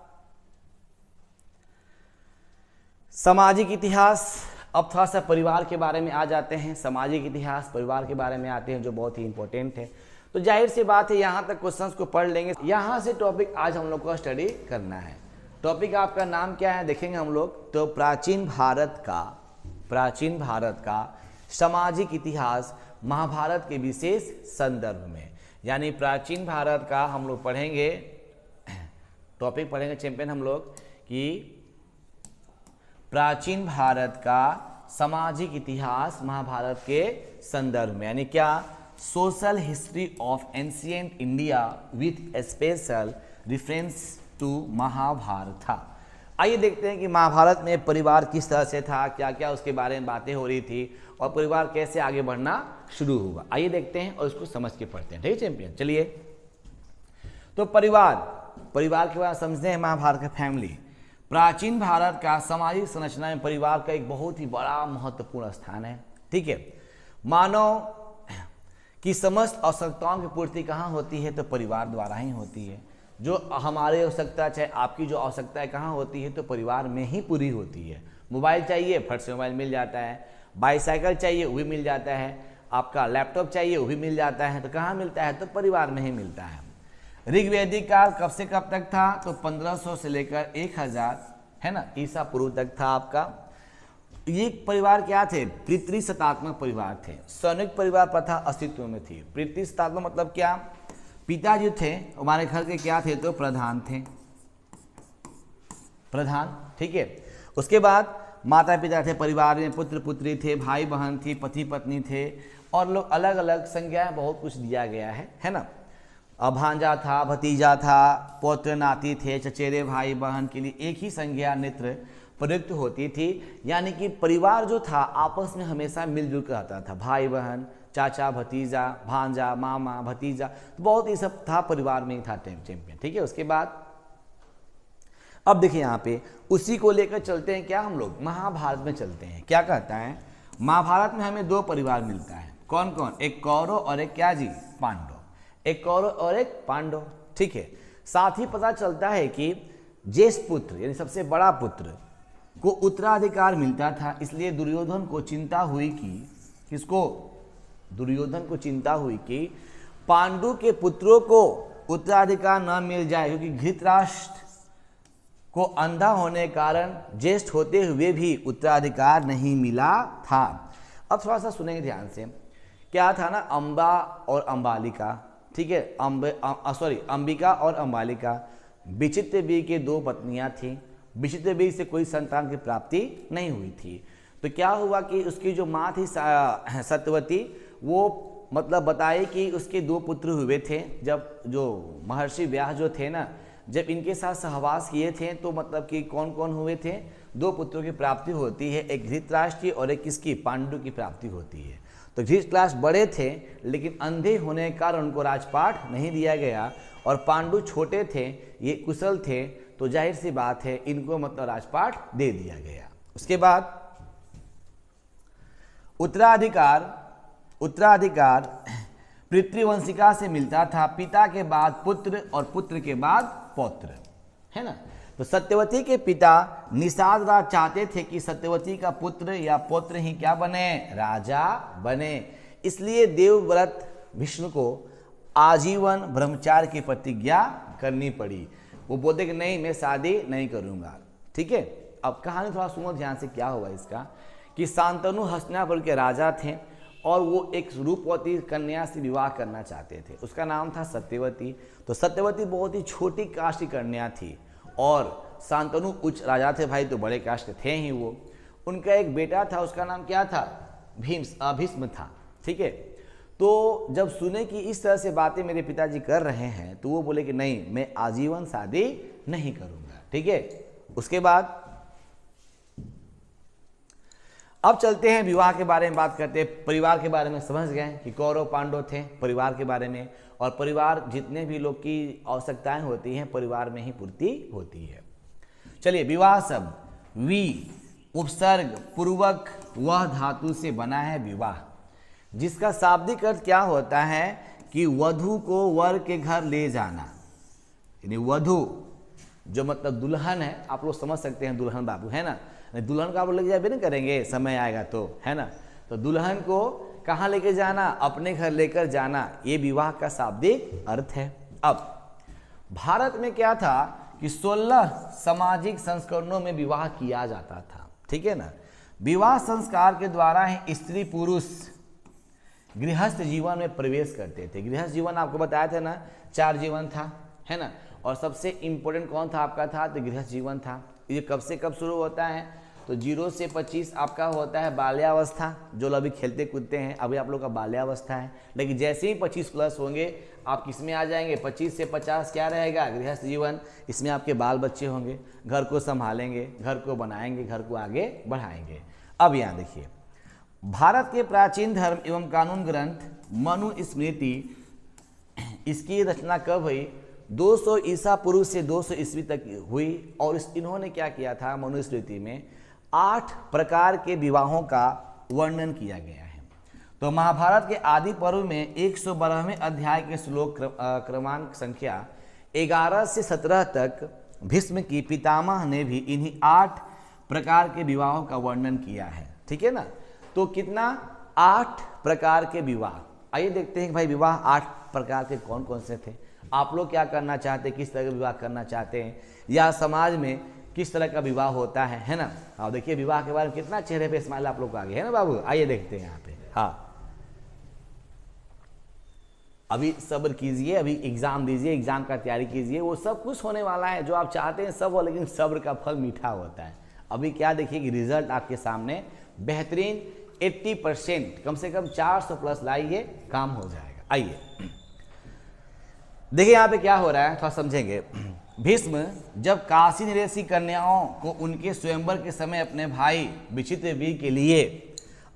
सामाजिक इतिहास। अब थोड़ा सा परिवार के बारे में आ जाते हैं। सामाजिक इतिहास परिवार के बारे में आते हैं, जो बहुत ही इंपॉर्टेंट है। तो जाहिर सी बात है, यहाँ तक क्वेश्चंस को पढ़ लेंगे। यहाँ से टॉपिक आज हम लोग को स्टडी करना है। टॉपिक आपका नाम क्या है देखेंगे हम लोग। तो प्राचीन भारत का सामाजिक इतिहास महाभारत के विशेष संदर्भ में, यानी प्राचीन भारत का हम लोग पढ़ेंगे। टॉपिक पढ़ेंगे चैंपियन हम लोग कि प्राचीन भारत का सामाजिक इतिहास महाभारत के संदर्भ में, यानी क्या? Social history of ancient India with special reference to Mahabharata. आइए देखते हैं कि महाभारत में परिवार किस तरह से था, क्या क्या उसके बारे में बातें हो रही थी और परिवार कैसे आगे बढ़ना शुरू हुआ। आइए देखते हैं और उसको समझ के पढ़ते हैं। ठीक है चैंपियन, चलिए। तो परिवार के बारे में समझते हैं। महाभारत का फैमिली। प्राचीन भारत का सामाजिक संरचना में परिवार का एक बहुत ही बड़ा महत्वपूर्ण स्थान है। ठीक है, मानव की समस्त आवश्यकताओं की पूर्ति कहाँ होती है? तो परिवार द्वारा ही होती है। जो हमारी आवश्यकता, चाहे आपकी जो आवश्यकता है, कहाँ होती है? तो परिवार में ही पूरी होती है। मोबाइल चाहिए, फट से मोबाइल मिल जाता है। बाईसाइकिल चाहिए, वो भी मिल जाता है। आपका लैपटॉप चाहिए, वो भी मिल जाता है। तो कहाँ मिलता है? तो परिवार में ही मिलता है। ऋग्वैदिक काल कब से कब तक था? तो 1500 से लेकर 1000, है ना, ईसा पूर्व तक था आपका। ये परिवार क्या थे? पितृसत्तात्मक परिवार थे। संयुक्त परिवार प्रथा अस्तित्व में थी। पितृसत्तात्मक मतलब क्या? पिताजी थे हमारे घर के, क्या थे? तो प्रधान थे, प्रधान। ठीक है। उसके बाद माता पिता थे, परिवार में पुत्र पुत्री थे, भाई बहन थी, पति पत्नी थे, और लोग अलग अलग संज्ञाएं बहुत कुछ दिया गया है ना। भांजा था, भतीजा था, पौत्र नाती थे, चचेरे भाई बहन के लिए एक ही संज्ञा नेत्र प्रयुक्त होती थी। यानी कि परिवार जो था आपस में हमेशा मिलजुल कर रहता था। भाई बहन, चाचा भतीजा, भांजा, मामा, भतीजा, तो बहुत ही सब था, परिवार में ही था चैंपियन। ठीक है। उसके बाद अब देखिए यहाँ पे उसी को लेकर चलते हैं। क्या हम लोग महाभारत में चलते हैं। क्या कहता है महाभारत में? हमें 2 परिवार मिलता है। कौन कौन? एक कौरव और एक क्या जी? पांडव। एक कौरव और एक पांडव। ठीक है। साथ ही पता चलता है कि ज्येष्ठ पुत्र यानी सबसे बड़ा पुत्र को उत्तराधिकार मिलता था। इसलिए दुर्योधन को चिंता हुई कि किसको? दुर्योधन को चिंता हुई कि पांडु के पुत्रों को उत्तराधिकार न मिल जाए, क्योंकि धृतराष्ट्र को अंधा होने के कारण ज्येष्ठ होते हुए भी उत्तराधिकार नहीं मिला था। अब थोड़ा सा सुनेंगे ध्यान से। क्या था ना, अंबा और अंबालिका। ठीक है, अंबिका और अंबालिका, विचित्र बीज के 2 पत्नियां थीं। विचित्र बीज से कोई संतान की प्राप्ति नहीं हुई थी। तो क्या हुआ कि उसकी जो माँ थी सत्यवती, वो मतलब बताए कि उसके 2 पुत्र हुए थे। जब जो महर्षि व्यास जो थे ना, जब इनके साथ सहवास किए थे, तो मतलब कि कौन कौन हुए थे? 2 पुत्रों की प्राप्ति होती है। एक धृतराष्ट्र की और एक किसकी? पांडु की प्राप्ति होती है। तो धृतराष्ट्र बड़े थे, लेकिन अंधे होने के कारण उनको राजपाट नहीं दिया गया, और पांडु छोटे थे, ये कुशल थे, तो जाहिर सी बात है इनको मतलब राजपाट दे दिया गया। उसके बाद उत्तराधिकार पितृवंशिका से मिलता था। पिता के बाद पुत्र और पुत्र के बाद पौत्र, है ना। तो सत्यवती के पिता निषाद राज चाहते थे कि सत्यवती का पुत्र या पौत्र ही क्या बने? राजा बने। इसलिए देवव्रत विष्णु को आजीवन ब्रह्मचार्य की प्रतिज्ञा करनी पड़ी। वो बोलते कि नहीं, मैं शादी नहीं करूंगा। ठीक है। अब कहानी थोड़ा सुनो ध्यान से। क्या हुआ इसका कि शांतनु हस्तिनापुर के राजा थे और वो एक रूपवती कन्या से विवाह करना चाहते थे। उसका नाम था सत्यवती। तो सत्यवती बहुत ही छोटी कास्ट की कन्या थी और शांतनु उच्च राजा थे भाई, तो बड़े कास्ट के थे ही वो। उनका एक बेटा था, उसका नाम क्या था, भीष्म था। ठीक है, तो जब सुने कि इस तरह से बातें मेरे पिताजी कर रहे हैं तो वो बोले कि नहीं, मैं आजीवन शादी नहीं करूंगा। ठीक है, उसके बाद अब चलते हैं विवाह के बारे में बात करते हैं। परिवार के बारे में समझ गए कि कौरव पांडव थे, परिवार के बारे में, और परिवार जितने भी लोग की आवश्यकताएं होती हैं परिवार में ही पूर्ति होती है। चलिए, विवाह शब्द वी उपसर्ग पूर्वक वह धातु से बना है विवाह, जिसका शाब्दिक अर्थ क्या होता है कि वधु को वर के घर ले जाना। यानी वधु जो मतलब दुल्हन है, आप लोग समझ सकते हैं, दुल्हन बाबू है ना, दुल्हन को आप लोग लेके जाए नहीं करेंगे, समय आएगा तो, है ना। तो दुल्हन को कहाँ लेके जाना, अपने घर लेकर जाना, ये विवाह का शाब्दिक अर्थ है। अब भारत में क्या था कि 16 सामाजिक संस्करणों में विवाह किया जाता था। ठीक है ना। विवाह संस्कार के द्वारा ही स्त्री पुरुष गृहस्थ जीवन में प्रवेश करते थे। गृहस्थ जीवन आपको बताया था ना, 4 जीवन था, है ना, और सबसे इंपॉर्टेंट कौन था आपका था, तो गृहस्थ जीवन था। ये कब से कब शुरू होता है, तो 0 से 25 आपका होता है बाल्यावस्था, जो लोग अभी खेलते कूदते हैं, अभी आप लोग का बाल्यावस्था है। लेकिन जैसे ही 25 प्लस होंगे आप किस में आ जाएंगे, 25 से 50 क्या रहेगा, गृहस्थ जीवन। इसमें आपके बाल बच्चे होंगे, घर को संभालेंगे, घर को बनाएंगे, घर को आगे बढ़ाएंगे। अब यहाँ देखिए, भारत के प्राचीन धर्म एवं कानून ग्रंथ मनुस्मृति, इसकी रचना कब हुई, 200 ईसा पूर्व से 200 ईस्वी तक हुई। और इन्होंने क्या किया था, मनुस्मृति में 8 प्रकार के विवाहों का वर्णन किया गया है। तो महाभारत के आदि पर्व में 112वें अध्याय के श्लोक क्रमांक संख्या 11 से 17 तक भीष्म की पितामह ने भी इन्हीं 8 प्रकार के विवाहों का वर्णन किया है। ठीक है ना। तो कितना, 8 प्रकार के विवाह। आइए देखते हैं कि भाई विवाह 8 प्रकार के कौन कौन से थे। आप लोग क्या करना चाहते हैं, किस तरह का विवाह करना चाहते हैं, या समाज में किस तरह का विवाह होता है ना। और देखिए विवाह के बारे में कितना चेहरे पे स्माइल आप लोग को आगे है ना बाबू। आइए देखते हैं यहाँ पे। हाँ, अभी सब्र कीजिए, अभी एग्जाम दीजिए, एग्जाम का तैयारी कीजिए, वो सब कुछ होने वाला है, जो आप चाहते हैं सब हो, लेकिन सब्र का फल मीठा होता है। अभी क्या देखिए कि रिजल्ट आपके सामने बेहतरीन 80%, कम से कम 400 प्लस लाइए, काम हो जाएगा। आइए देखिए यहाँ पे क्या हो रहा है, थोड़ा समझेंगे। भीष्म जब काशी निवासी कन्याओं को उनके स्वयंवर के समय अपने भाई विचित्रवीर्य के लिए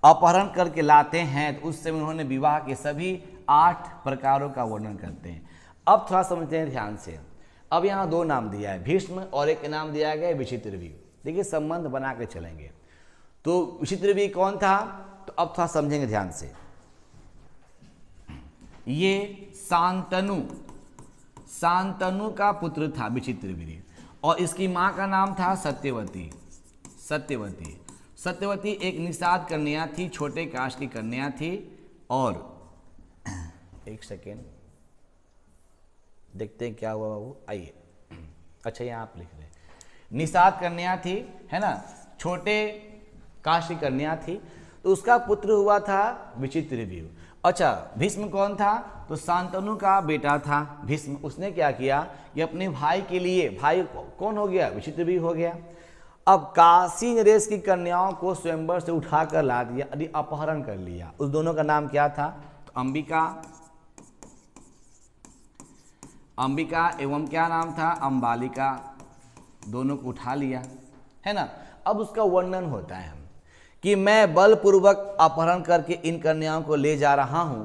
अपहरण करके लाते हैं, तो उस समय उन्होंने विवाह के सभी 8 प्रकारों का वर्णन करते हैं। अब थोड़ा समझते हैं ध्यान से। अब यहाँ 2 नाम दिया है, भीष्म, और एक नाम दिया गया है विचित्रवीर्य। देखिए संबंध बना के चलेंगे। तो विचित्रवीर्य कौन था, तो अब थोड़ा समझेंगे ध्यान से। ये शांतनु का पुत्र था विचित्रवीर्य, और इसकी मां का नाम था सत्यवती। सत्यवती एक निषाद कन्या थी, छोटे कास्ट की कन्या थी। और एक सेकेंड देखते हैं क्या हुआ वो। आइए, अच्छा यहाँ आप लिख रहे, निषाद कन्या थी, है ना, छोटे कास्ट की कन्या थी। तो उसका पुत्र हुआ था विचित्रवीर्य। अच्छा, भीष्म कौन था, तो शांतनु का बेटा था भीष्म। उसने क्या किया कि अपने भाई के लिए, भाई कौन हो गया, विचित्रवीर्य हो गया। अब काशी नरेश की कन्याओं को स्वयंवर से उठाकर ला दिया, यदि अपहरण कर लिया। उस दोनों का नाम क्या था, तो अंबिका एवं क्या नाम था, अंबालिका। दोनों को उठा लिया, है ना। अब उसका वर्णन होता है कि मैं बलपूर्वक अपहरण करके इन कन्याओं को ले जा रहा हूं,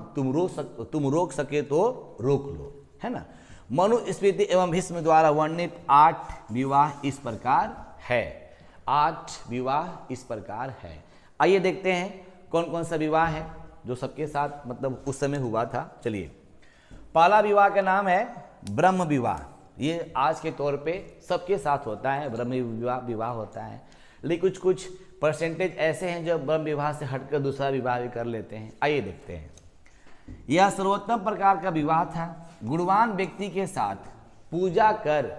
तुम रोक सके तो रोक लो, है ना। मनुस्मृति एवं भीष्म द्वारा वर्णित 8 विवाह इस प्रकार है। 8 विवाह इस प्रकार है। आइए देखते हैं कौन कौन सा विवाह है जो सबके साथ मतलब उस समय हुआ था। चलिए, पहला विवाह का नाम है ब्रह्म विवाह। ये आज के तौर पे सबके साथ होता है, ब्रह्म विवाह होता है। लेकिन कुछ परसेंटेज ऐसे हैं जो ब्रह्म विवाह से हटकर दूसरा विवाह भी कर लेते हैं। आइए देखते हैं। यह सर्वोत्तम प्रकार का विवाह था। गुणवान व्यक्ति के साथ पूजा कर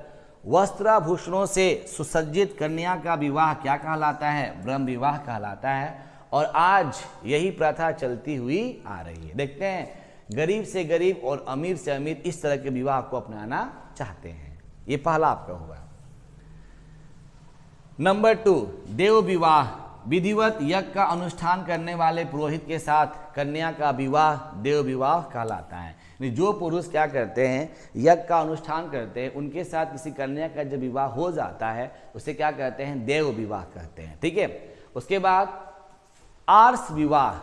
वस्त्राभूषणों से सुसज्जित कन्या का विवाह क्या कहलाता है, ब्रह्म विवाह कहलाता है। और आज यही प्रथा चलती हुई आ रही है। देखते हैं, गरीब से गरीब और अमीर से अमीर इस तरह के विवाह को अपनाना चाहते हैं। ये पहला आपका हुआ। नंबर 2, देव विवाह। विधिवत यज्ञ का अनुष्ठान करने वाले पुरोहित के साथ कन्या का विवाह देव विवाह कहलाता है। जो पुरुष क्या करते हैं, यज्ञ का अनुष्ठान करते हैं, उनके साथ किसी कन्या का जब विवाह हो जाता है उसे क्या कहते हैं, देव विवाह कहते हैं। ठीक है। उसके बाद आर्ष विवाह,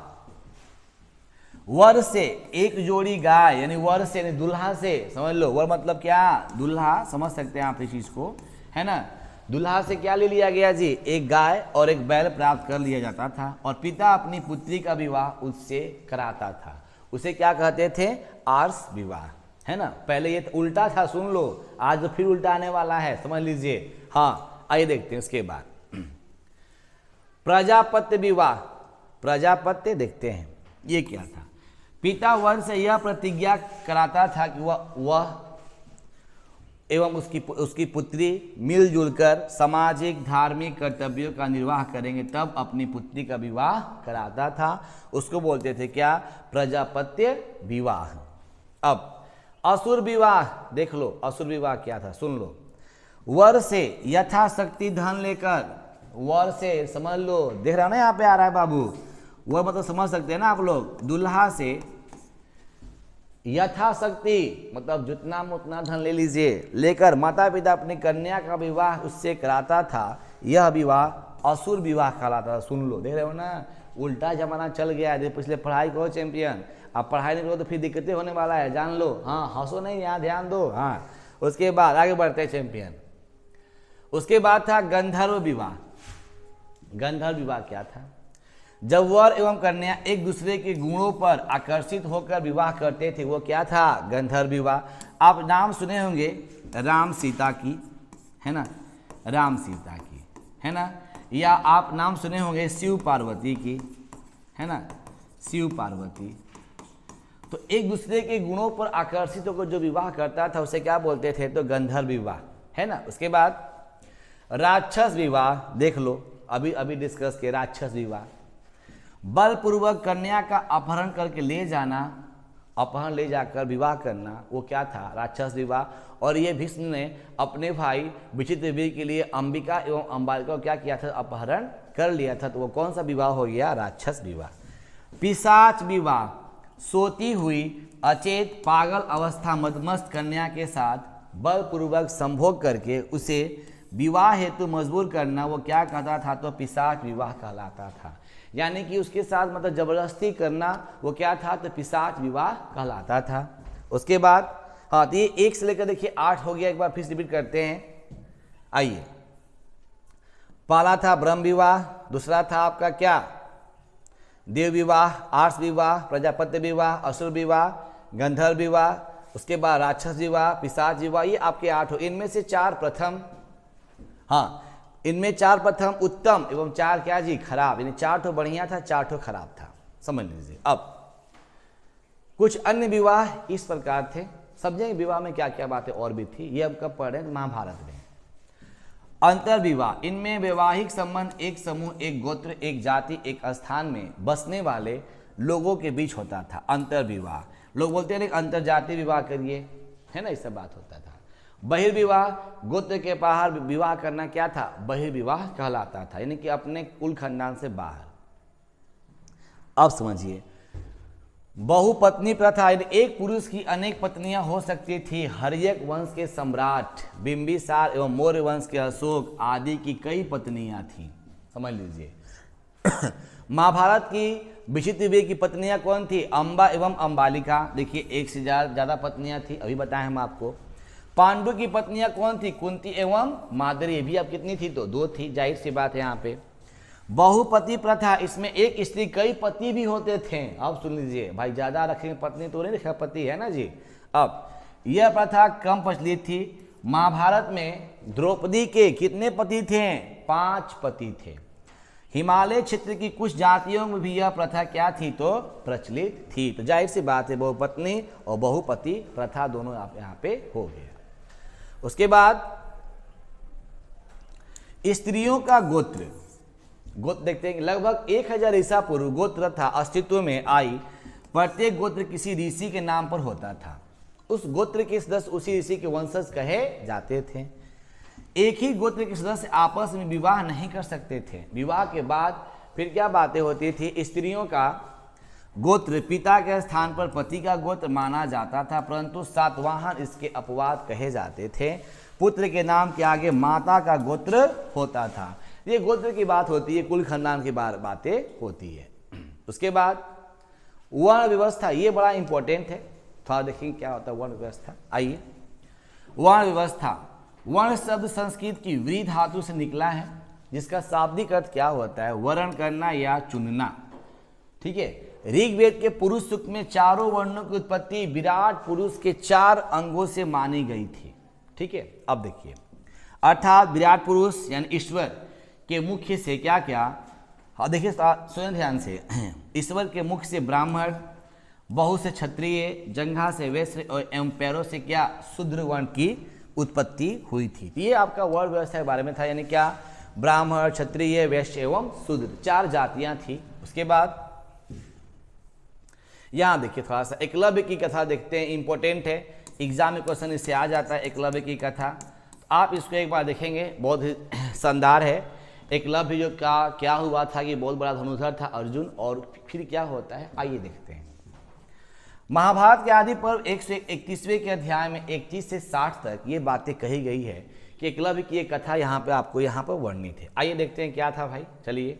वर से एक जोड़ी गाय, यानी वर से यानी दुल्हा से, समझ लो वर मतलब क्या, दुल्हा, समझ सकते हैं आप इस चीज को, है ना। दुल्हा से क्या ले लिया गया जी, एक गाय और एक बैल प्राप्त कर लिया जाता था और पिता अपनी पुत्री का विवाह उससे कराता था। उसे क्या कहते थे, आर्ष विवाह, है ना। पहले ये उल्टा था, सुन लो, आज तो फिर उल्टा आने वाला है, समझ लीजिए। हाँ, आइए देखते हैं उसके बाद प्रजापत्य विवाह। प्रजापत्य देखते हैं ये क्या था। पिता वर से यह प्रतिज्ञा कराता था कि वह एवं उसकी पुत्री मिलजुल कर सामाजिक धार्मिक कर्तव्यों का निर्वाह करेंगे, तब अपनी पुत्री का विवाह कराता था। उसको बोलते थे क्या, प्रजापत्य विवाह। अब असुर विवाह देख लो, असुर विवाह क्या था, सुन लो। वर से यथाशक्ति धन लेकर, वर से समझ लो, देख रहा ना यहाँ पे आ रहा है बाबू, वर मतलब समझ सकते हैं ना आप लोग। दुल्हा से यथाशक्ति मतलब जितना उतना धन ले लीजिए, लेकर माता पिता अपनी कन्या का विवाह उससे कराता था। यह विवाह असुर विवाह कहलाता था। सुन लो, देख रहे हो ना, उल्टा जमाना चल गया है। पिछले पढ़ाई करो चैंपियन, अब पढ़ाई नहीं करो तो फिर दिक्कतें होने वाला है, जान लो। हाँ, हंसो नहीं, यहाँ ध्यान दो। हाँ, उसके बाद आगे बढ़ते हैं चैंपियन। उसके बाद था गंधर्व विवाह। गंधर्व विवाह क्या था, जब वर एवं कन्या एक दूसरे के गुणों पर आकर्षित होकर विवाह करते थे, वो क्या था, गंधर्व विवाह। आप नाम सुने होंगे राम सीता की, है ना, राम सीता की, है ना, या आप नाम सुने होंगे शिव पार्वती की, है ना, शिव पार्वती। तो एक दूसरे के गुणों पर आकर्षित होकर जो विवाह करता था उसे क्या बोलते थे, तो गंधर्व विवाह, है ना। उसके बाद राक्षस विवाह देख लो, अभी डिस्कस किया राक्षस विवाह। बलपूर्वक कन्या का अपहरण करके ले जाना, अपहरण ले जाकर विवाह करना, वो क्या था, राक्षस विवाह। और ये भीष्म ने अपने भाई विचित्रवीर के लिए अंबिका एवं अंबालिका को क्या किया था, अपहरण कर लिया था। तो वो कौन सा विवाह हो गया, राक्षस विवाह। पिशाच विवाह, सोती हुई अचेत पागल अवस्था मदमस्त कन्या के साथ बलपूर्वक संभोग करके उसे विवाह हेतु मजबूर करना, वो क्या कहता था, तो पिशाच विवाह कहलाता था। यानी कि उसके साथ मतलब जबरदस्ती करना, वो क्या था, तो पिशाच विवाह कहलाता था। उसके बाद हाँ, तो ये 1 से लेकर देखिए 8 हो गया। एक बार फिर रिपीट करते हैं, आइए। पहला था ब्रह्म विवाह, दूसरा था आपका क्या, देव विवाह, आर्ष विवाह, प्रजापत्य विवाह, असुर विवाह, गंधर्व विवाह, उसके बाद राक्षस विवाह, पिशाच विवाह। ये आपके 8 हो। इनमें से 4 प्रथम, हाँ, इनमें 4 प्रथम उत्तम एवं 4 क्या जी, खराब। यानी 4 तो बढ़िया था, 4 तो खराब था, समझ लीजिए। अब कुछ अन्य विवाह इस प्रकार थे, समझेंगे विवाह में क्या क्या बातें और भी थी। ये अब कब पढ़ रहे हैं, महाभारत में। अंतर विवाह, इनमें वैवाहिक संबंध एक समूह, एक गोत्र, एक जाति, एक स्थान में बसने वाले लोगों के बीच होता था। अंतर विवाह, लोग बोलते हैं अंतर जाति विवाह करिए, है ना, इससे बात होता था। बहिर्विवाह, गोत्र के बाहर विवाह करना क्या था, बहिर्विवाह कहलाता था, यानी कि अपने कुल खानदान से बाहर। अब समझिए बहुपत्नी प्रथा, एक पुरुष की अनेक पत्नियां हो सकती थी। हर्यक वंश के सम्राट बिंबिसार एवं मौर्य वंश के अशोक आदि की कई पत्नियां थीं, समझ लीजिए। महाभारत की विचित्रवीर की पत्नियां कौन थी, अंबा एवं अंबालिका। देखिए 1 से ज़्यादा पत्नियां थी, अभी बताएं हम आपको। पांडु की पत्नियां कौन थी, कुंती एवं माद्री। ये भी अब कितनी थी, तो 2 थी, जाहिर सी बात है यहाँ पे। बहुपति प्रथा, इसमें एक स्त्री कई पति भी होते थे। अब सुन लीजिए भाई, ज्यादा रखेंगे पत्नी तो नहीं रखा पति, है ना जी। अब यह प्रथा कम प्रचलित थी। महाभारत में द्रौपदी के कितने पति थे, 5 पति थे। हिमालय क्षेत्र की कुछ जातियों में भी यह प्रथा क्या थी, तो प्रचलित थी। तो जाहिर सी बात है बहुपत्नी और बहुपति प्रथा दोनों आप यहाँ पे हो गया। उसके बाद स्त्रियों का गोत्र, गोत्र देखते हैं। लगभग 1000 ईसा पूर्व गोत्र था अस्तित्व में आई। प्रत्येक गोत्र किसी ऋषि के नाम पर होता था। उस गोत्र के सदस्य उसी ऋषि के वंशज कहे जाते थे। एक ही गोत्र के सदस्य आपस में विवाह नहीं कर सकते थे। विवाह के बाद फिर क्या बातें होती थी, स्त्रियों का गोत्र पिता के स्थान पर पति का गोत्र माना जाता था, परंतु सातवाहन इसके अपवाद कहे जाते थे। पुत्र के नाम के आगे माता का गोत्र होता था। ये गोत्र की बात होती है, कुल खानदान की बातें होती है। उसके बाद वर्ण व्यवस्था, ये बड़ा इंपॉर्टेंट है, थोड़ा देखिए क्या होता है वर्ण व्यवस्था। आइए, वर्ण व्यवस्था, वर्ण शब्द संस्कृत की व्री धातु से निकला है, जिसका शाब्दिक अर्थ क्या होता है, वर्ण करना या चुनना। ठीक है, ऋग्वेद के पुरुष सूक्त में चारों वर्णों की उत्पत्ति विराट पुरुष के 4 अंगों से मानी गई थी। ठीक है, अब देखिए, अर्थात विराट पुरुष यानी ईश्वर के मुख्य से क्या क्या, देखिए सुन ध्यान से, ईश्वर के मुख से ब्राह्मण, बहु से क्षत्रिय, जंघा से वैश्य और एवं पैरों से क्या शूद्र वर्ण की उत्पत्ति हुई थी। ये आपका वर्ण व्यवस्था के बारे में था, यानी क्या ब्राह्मण, क्षत्रिय, वैश्य एवं शूद्र 4 जातियां थी। उसके बाद यहाँ देखिए थोड़ा सा एकलव्य की कथा देखते हैं, इंपॉर्टेंट है, एग्जाम में क्वेश्चन इससे आ जाता है। एकलव्य की कथा आप इसको एक बार देखेंगे, बहुत ही शानदार है। एकलव्य जो क्या हुआ था कि बहुत बड़ा धनुर्धर था अर्जुन, और फिर क्या होता है आइए देखते हैं। महाभारत के आदि पर्व 131वें के अध्याय में 21 से 60 तक ये बातें कही गई है कि एकलव्य की एक कथा यहाँ पे आपको यहाँ पर वर्णित है। आइए देखते हैं क्या था भाई। चलिए,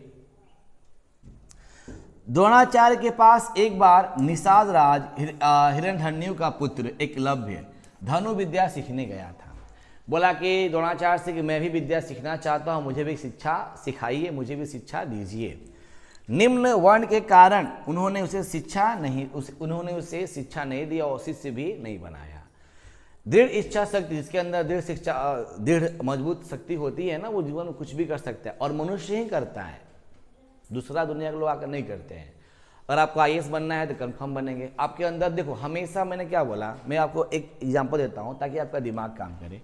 द्रोणाचार्य के पास एक बार निषाद राज हिरण्यधन्यु का पुत्र एकलव्य धनु विद्या सीखने गया था। बोला कि द्रोणाचार्य से कि मैं भी विद्या सीखना चाहता हूँ, मुझे भी शिक्षा सिखाइए, मुझे भी शिक्षा दीजिए। निम्न वर्ण के कारण उन्होंने उसे शिक्षा नहीं दिया और शिष्य भी नहीं बनाया। दृढ़ इच्छा शक्ति, जिसके अंदर दृढ़ मजबूत शक्ति होती है ना, वो जीवन में कुछ भी कर सकता है, और मनुष्य ही करता है, दूसरा दुनिया के लोग आकर नहीं करते हैं। अगर आपको IAS बनना है तो कंफर्म बनेंगे। आपके अंदर देखो, हमेशा मैंने क्या बोला, मैं आपको एक एग्जांपल देता हूं ताकि आपका दिमाग काम करे।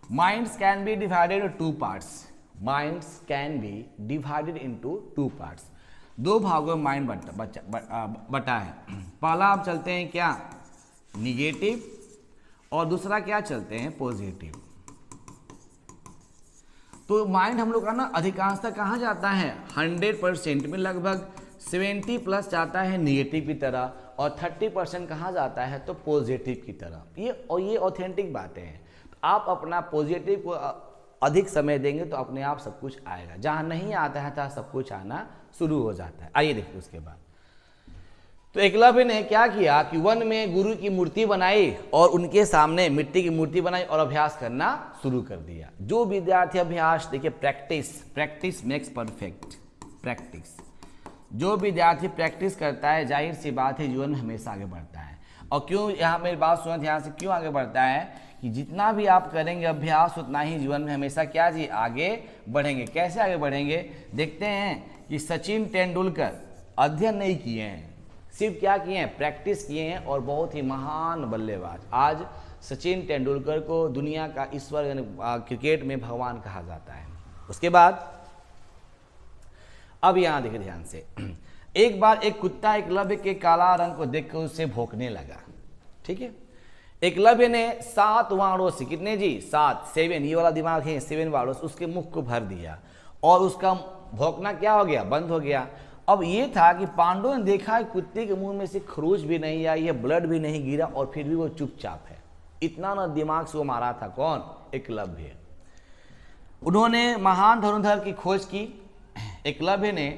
Minds can be divided into 2 parts. Minds can be divided into 2 parts. 2 भागों में माइंड बटा है। पहला आप चलते हैं क्या, निगेटिव, और दूसरा क्या चलते हैं, पॉजिटिव। तो माइंड हम लोग का ना अधिकांशतः कहाँ जाता है, 100% में लगभग 70+ जाता है निगेटिव की तरह, और 30% कहाँ जाता है तो पॉजिटिव की तरह। ये ऑथेंटिक बातें हैं। तो आप अपना पॉजिटिव को अधिक समय देंगे तो अपने आप सब कुछ आएगा। जहाँ नहीं आता है तहाँ सब कुछ आना शुरू हो जाता है। आइए देखिए उसके बाद। तो एकलव्य ने क्या किया कि वन में गुरु की मूर्ति बनाई और उनके सामने मिट्टी की मूर्ति बनाई और अभ्यास करना शुरू कर दिया। जो विद्यार्थी अभ्यास, देखिए प्रैक्टिस मेक्स परफेक्ट। प्रैक्टिस, जो विद्यार्थी प्रैक्टिस करता है, जाहिर सी बात है जीवन में हमेशा आगे बढ़ता है। और क्यों, यहाँ मेरी बात सुना ध्यान से, क्यों आगे बढ़ता है कि जितना भी आप करेंगे अभ्यास उतना ही जीवन में हमेशा क्या जी आगे बढ़ेंगे। कैसे आगे बढ़ेंगे, देखते हैं कि सचिन तेंदुलकर अध्ययन नहीं किए हैं, सिर्फ क्या किए हैं, प्रैक्टिस किए हैं, और बहुत ही महान बल्लेबाज। आज सचिन तेंदुलकर को दुनिया का ईश्वर यानी क्रिकेट में भगवान कहा जाता है। उसके बाद अब यहाँ देखिए ध्यान से, एक बार एक कुत्ता एकलव्य के काला रंग को देखकर उससे भौंकने लगा। ठीक है, एकलव्य ने 7 वाणों से, कितने जी 7 ये वाला दिमाग है, 7 वाणों से उसके मुख को भर दिया और उसका भौंकना क्या हो गया, बंद हो गया। अब ये था कि पांडवों ने देखा कुत्ते के मुंह में से खरोच भी नहीं आई है, ब्लड भी नहीं गिरा, और फिर भी वो चुपचाप है। इतना ना दिमाग से वो मारा था कौन, एकलव्य। उन्होंने महान धनुर्धर की खोज की। एकलव्य ने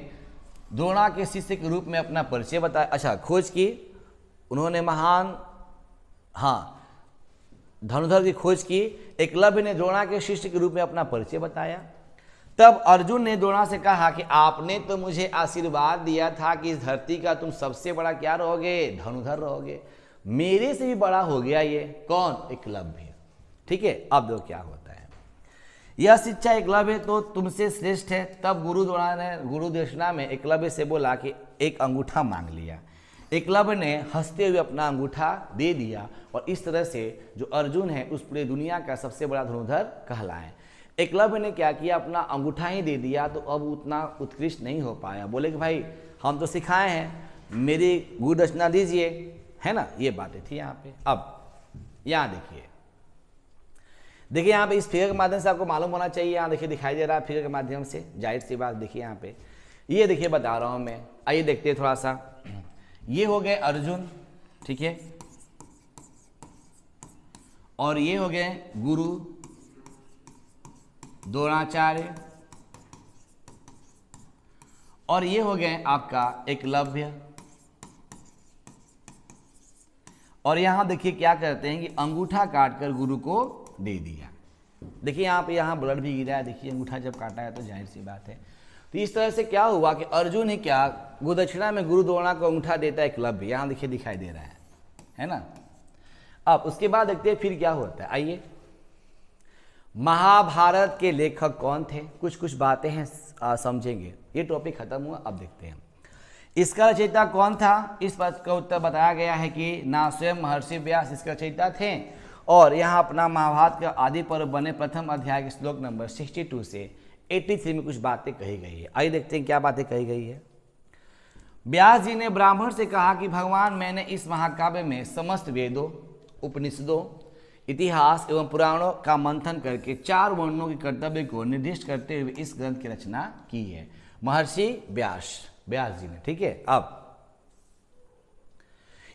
द्रोणा के शिष्य के रूप में अपना परिचय बताया। अच्छा, खोज की उन्होंने, महान धनुर्धर की खोज की। एकलव्य ने द्रोणा के शिष्य के रूप में अपना परिचय बताया। तब अर्जुन ने द्रोणा से कहा कि आपने तो मुझे आशीर्वाद दिया था कि इस धरती का तुम सबसे बड़ा क्या रहोगे, धनुर्धर रहोगे। मेरे से भी बड़ा हो गया ये कौन, एकलव्य। ठीक है, अब दो क्या होता है, यह शिक्षा एकलव्य तो तुमसे श्रेष्ठ है। तब गुरु द्रोणा ने गुरुदेशना में एकलव्य से बोला कि एक अंगूठा मांग लिया। एकलव्य ने हंसते हुए अपना अंगूठा दे दिया, और इस तरह से जो अर्जुन है उस पूरी दुनिया का सबसे बड़ा धनुर्धर कहलाए। एकलव्य ने क्या किया, अपना अंगूठा ही दे दिया, तो अब उतना उत्कृष्ट नहीं हो पाया। बोले कि भाई हम तो सिखाए हैं, मेरी गुरुदक्षिणा दीजिए, है ना, ये बातें थी यहाँ पे। अब यहाँ देखिए, देखिए यहाँ पे इस फिगर के माध्यम से आपको मालूम होना चाहिए, यहाँ देखिए दिखाई दे रहा है फिगर के माध्यम से, जाहिर सी बात। देखिए यहाँ पे ये देखिए बता रहा हूँ मैं, आइए देखते हैं थोड़ा सा। ये हो गए अर्जुन, ठीक है, और ये हो गए गुरु, द्रोणाचार्य, और ये हो गए आपका एकलव्य। और यहां देखिए क्या करते हैं कि अंगूठा काटकर गुरु को दे दिया। देखिए यहाँ पे यहाँ ब्लड भी गिरा है, देखिए अंगूठा जब काटा है तो जाहिर सी बात है। तो इस तरह से क्या हुआ कि अर्जुन ही क्या गुरुदक्षिणा में गुरु द्रोणा को अंगूठा देता है एकलव्य, यहाँ देखिए दिखाई दे रहा है ना। अब उसके बाद देखते हैं फिर क्या होता है। आइए, महाभारत के लेखक कौन थे, कुछ कुछ बातें हैं समझेंगे। ये टॉपिक खत्म हुआ, अब देखते हैं इसका रचयिता कौन था। इस बात का उत्तर बताया गया है कि ना स्वयं महर्षि व्यास इसके रचयिता थे, और यहाँ अपना महाभारत का आदि पर्व बने प्रथम अध्याय के श्लोक नंबर 62 से 83 में कुछ बातें कही गई है। आइए देखते हैं क्या बातें कही गई है। व्यास जी ने ब्राह्मण से कहा कि भगवान, मैंने इस महाकाव्य में समस्त वेदों, उपनिषदों, इतिहास एवं पुराणों का मंथन करके 4 वर्णों के कर्तव्य को निर्दिष्ट करते हुए इस ग्रंथ की रचना की है। महर्षि व्यास जी ने, ठीक है। अब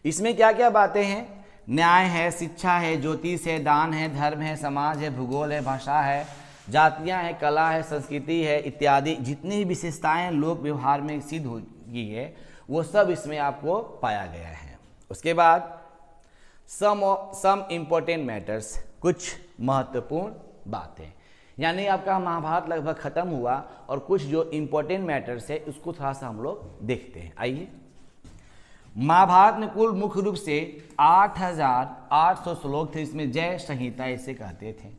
इसमें क्या क्या बातें हैं, न्याय है, शिक्षा है, ज्योतिष है, दान है, धर्म है, समाज है, भूगोल है, भाषा है, जातियां हैं, कला है, संस्कृति है इत्यादि जितनी भी विशेषताएं लोक व्यवहार में सिद्ध हो गई है वो सब इसमें आपको पाया गया है। उसके बाद सम इम्पोर्टेंट मैटर्स, कुछ महत्वपूर्ण बातें, यानी आपका महाभारत लगभग खत्म हुआ और कुछ जो इम्पोर्टेंट मैटर्स है उसको थोड़ा सा हम लोग देखते हैं। आइए, महाभारत में कुल मुख्य रूप से 8800 श्लोक थे। इसमें जय संहिता इसे कहते थे।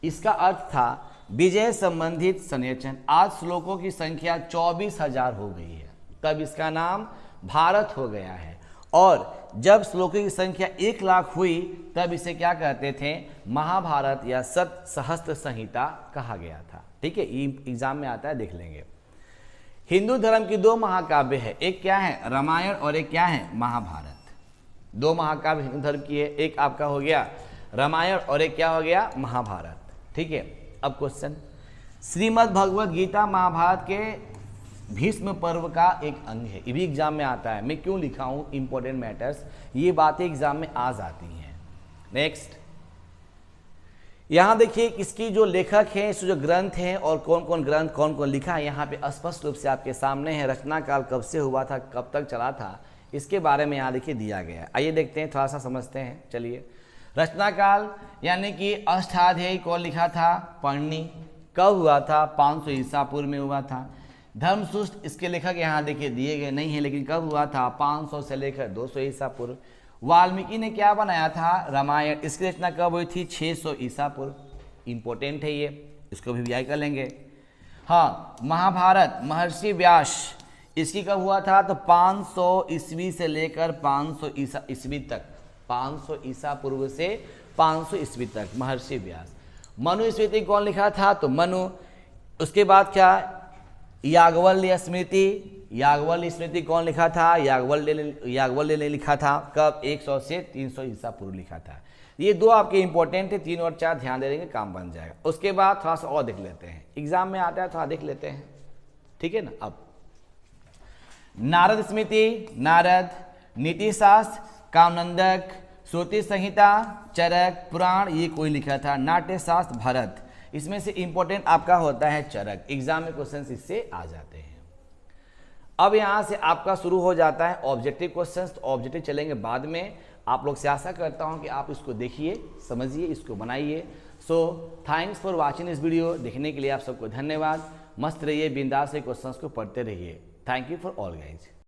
इसका अर्थ था विजय संबंधित संरचन। आज श्लोकों की संख्या 24,000 हो गई है, तब इसका नाम भारत हो गया है। और जब श्लोकों की संख्या 1 लाख हुई तब इसे क्या कहते थे, महाभारत या सहस्त्र संहिता कहा गया था। ठीक है, ये एग्जाम में आता है, देख लेंगे। हिंदू धर्म की 2 महाकाव्य है, एक क्या है रामायण और एक क्या है महाभारत। 2 महाकाव्य हिंदू धर्म की है, एक आपका हो गया रामायण और एक क्या हो गया महाभारत। ठीक है, अब क्वेश्चन, श्रीमद् भगवद गीता महाभारत के भीष्म पर्व का एक अंग है। ये भी एग्जाम में आता है। मैं क्यों लिखा हूँ इंपॉर्टेंट मैटर्स, ये बातें एग्जाम में आ जाती हैं। नेक्स्ट, यहाँ देखिए इसकी जो लेखक हैं, इस जो ग्रंथ हैं और कौन कौन ग्रंथ कौन कौन लिखा है, यहाँ पे स्पष्ट रूप से आपके सामने है। रचना काल कब से हुआ था, कब तक चला था, इसके बारे में यहाँ देखिए दिया गया है। आइए देखते हैं, थोड़ा सा समझते हैं। चलिए, रचना काल यानी कि अष्टाध्यायी कौन लिखा था, पढ़नी। कब हुआ था, 500 ईसा पूर्व में हुआ था। धर्मसूत्र इसके लेखक यहाँ देखिए दिए गए नहीं है, लेकिन कब हुआ था, 500 से लेकर 200 ईसा पूर्व। वाल्मीकि ने क्या बनाया था, रामायण। इसकी रचना कब हुई थी, 600 ईसा पूर्व। इंपॉर्टेंट है ये, इसको भी याद कर लेंगे। हाँ, महाभारत महर्षि व्यास, इसकी कब हुआ था, तो 500 ईस्वी से लेकर 500 ईस्वी तक, 500 ईसा पूर्व से 500 ईस्वी तक महर्षि व्यास। मनुस्मृति कौन लिखा था, तो मनु। उसके बाद क्या, याज्ञवल्क्य स्मृति। याज्ञवल्क्य स्मृति कौन लिखा था, याज्ञवल्क्य ने लिखा था। कब, 100 से 300 ईसा पूर्व लिखा था। ये 2 आपके इंपॉर्टेंट है, 3 और 4 ध्यान दे देंगे, काम बन जाएगा। उसके बाद थोड़ा सा और देख लेते हैं, एग्जाम में आता है, थोड़ा देख लेते हैं। ठीक है ना। अब नारद स्मृति, नारद, नीतिशास्त्र, कामनंदक, श्रुति संहिता, चरक, पुराण, ये कोई लिखा था। नाट्यशास्त्र, भरत। इसमें से इंपॉर्टेंट आपका होता है चरक, एग्जाम में क्वेश्चंस इससे आ जाते हैं। अब यहां से आपका शुरू हो जाता है ऑब्जेक्टिव क्वेश्चंस। तो ऑब्जेक्टिव चलेंगे बाद में। आप लोग से आशा करता हूं कि आप इसको देखिए, समझिए, इसको बनाइए। सो थैंक्स फॉर वाचिंग इस वीडियो। देखने के लिए आप सबको धन्यवाद। मस्त रहिए, बिंदास से क्वेश्चंस को पढ़ते रहिए। Thank you for all guys.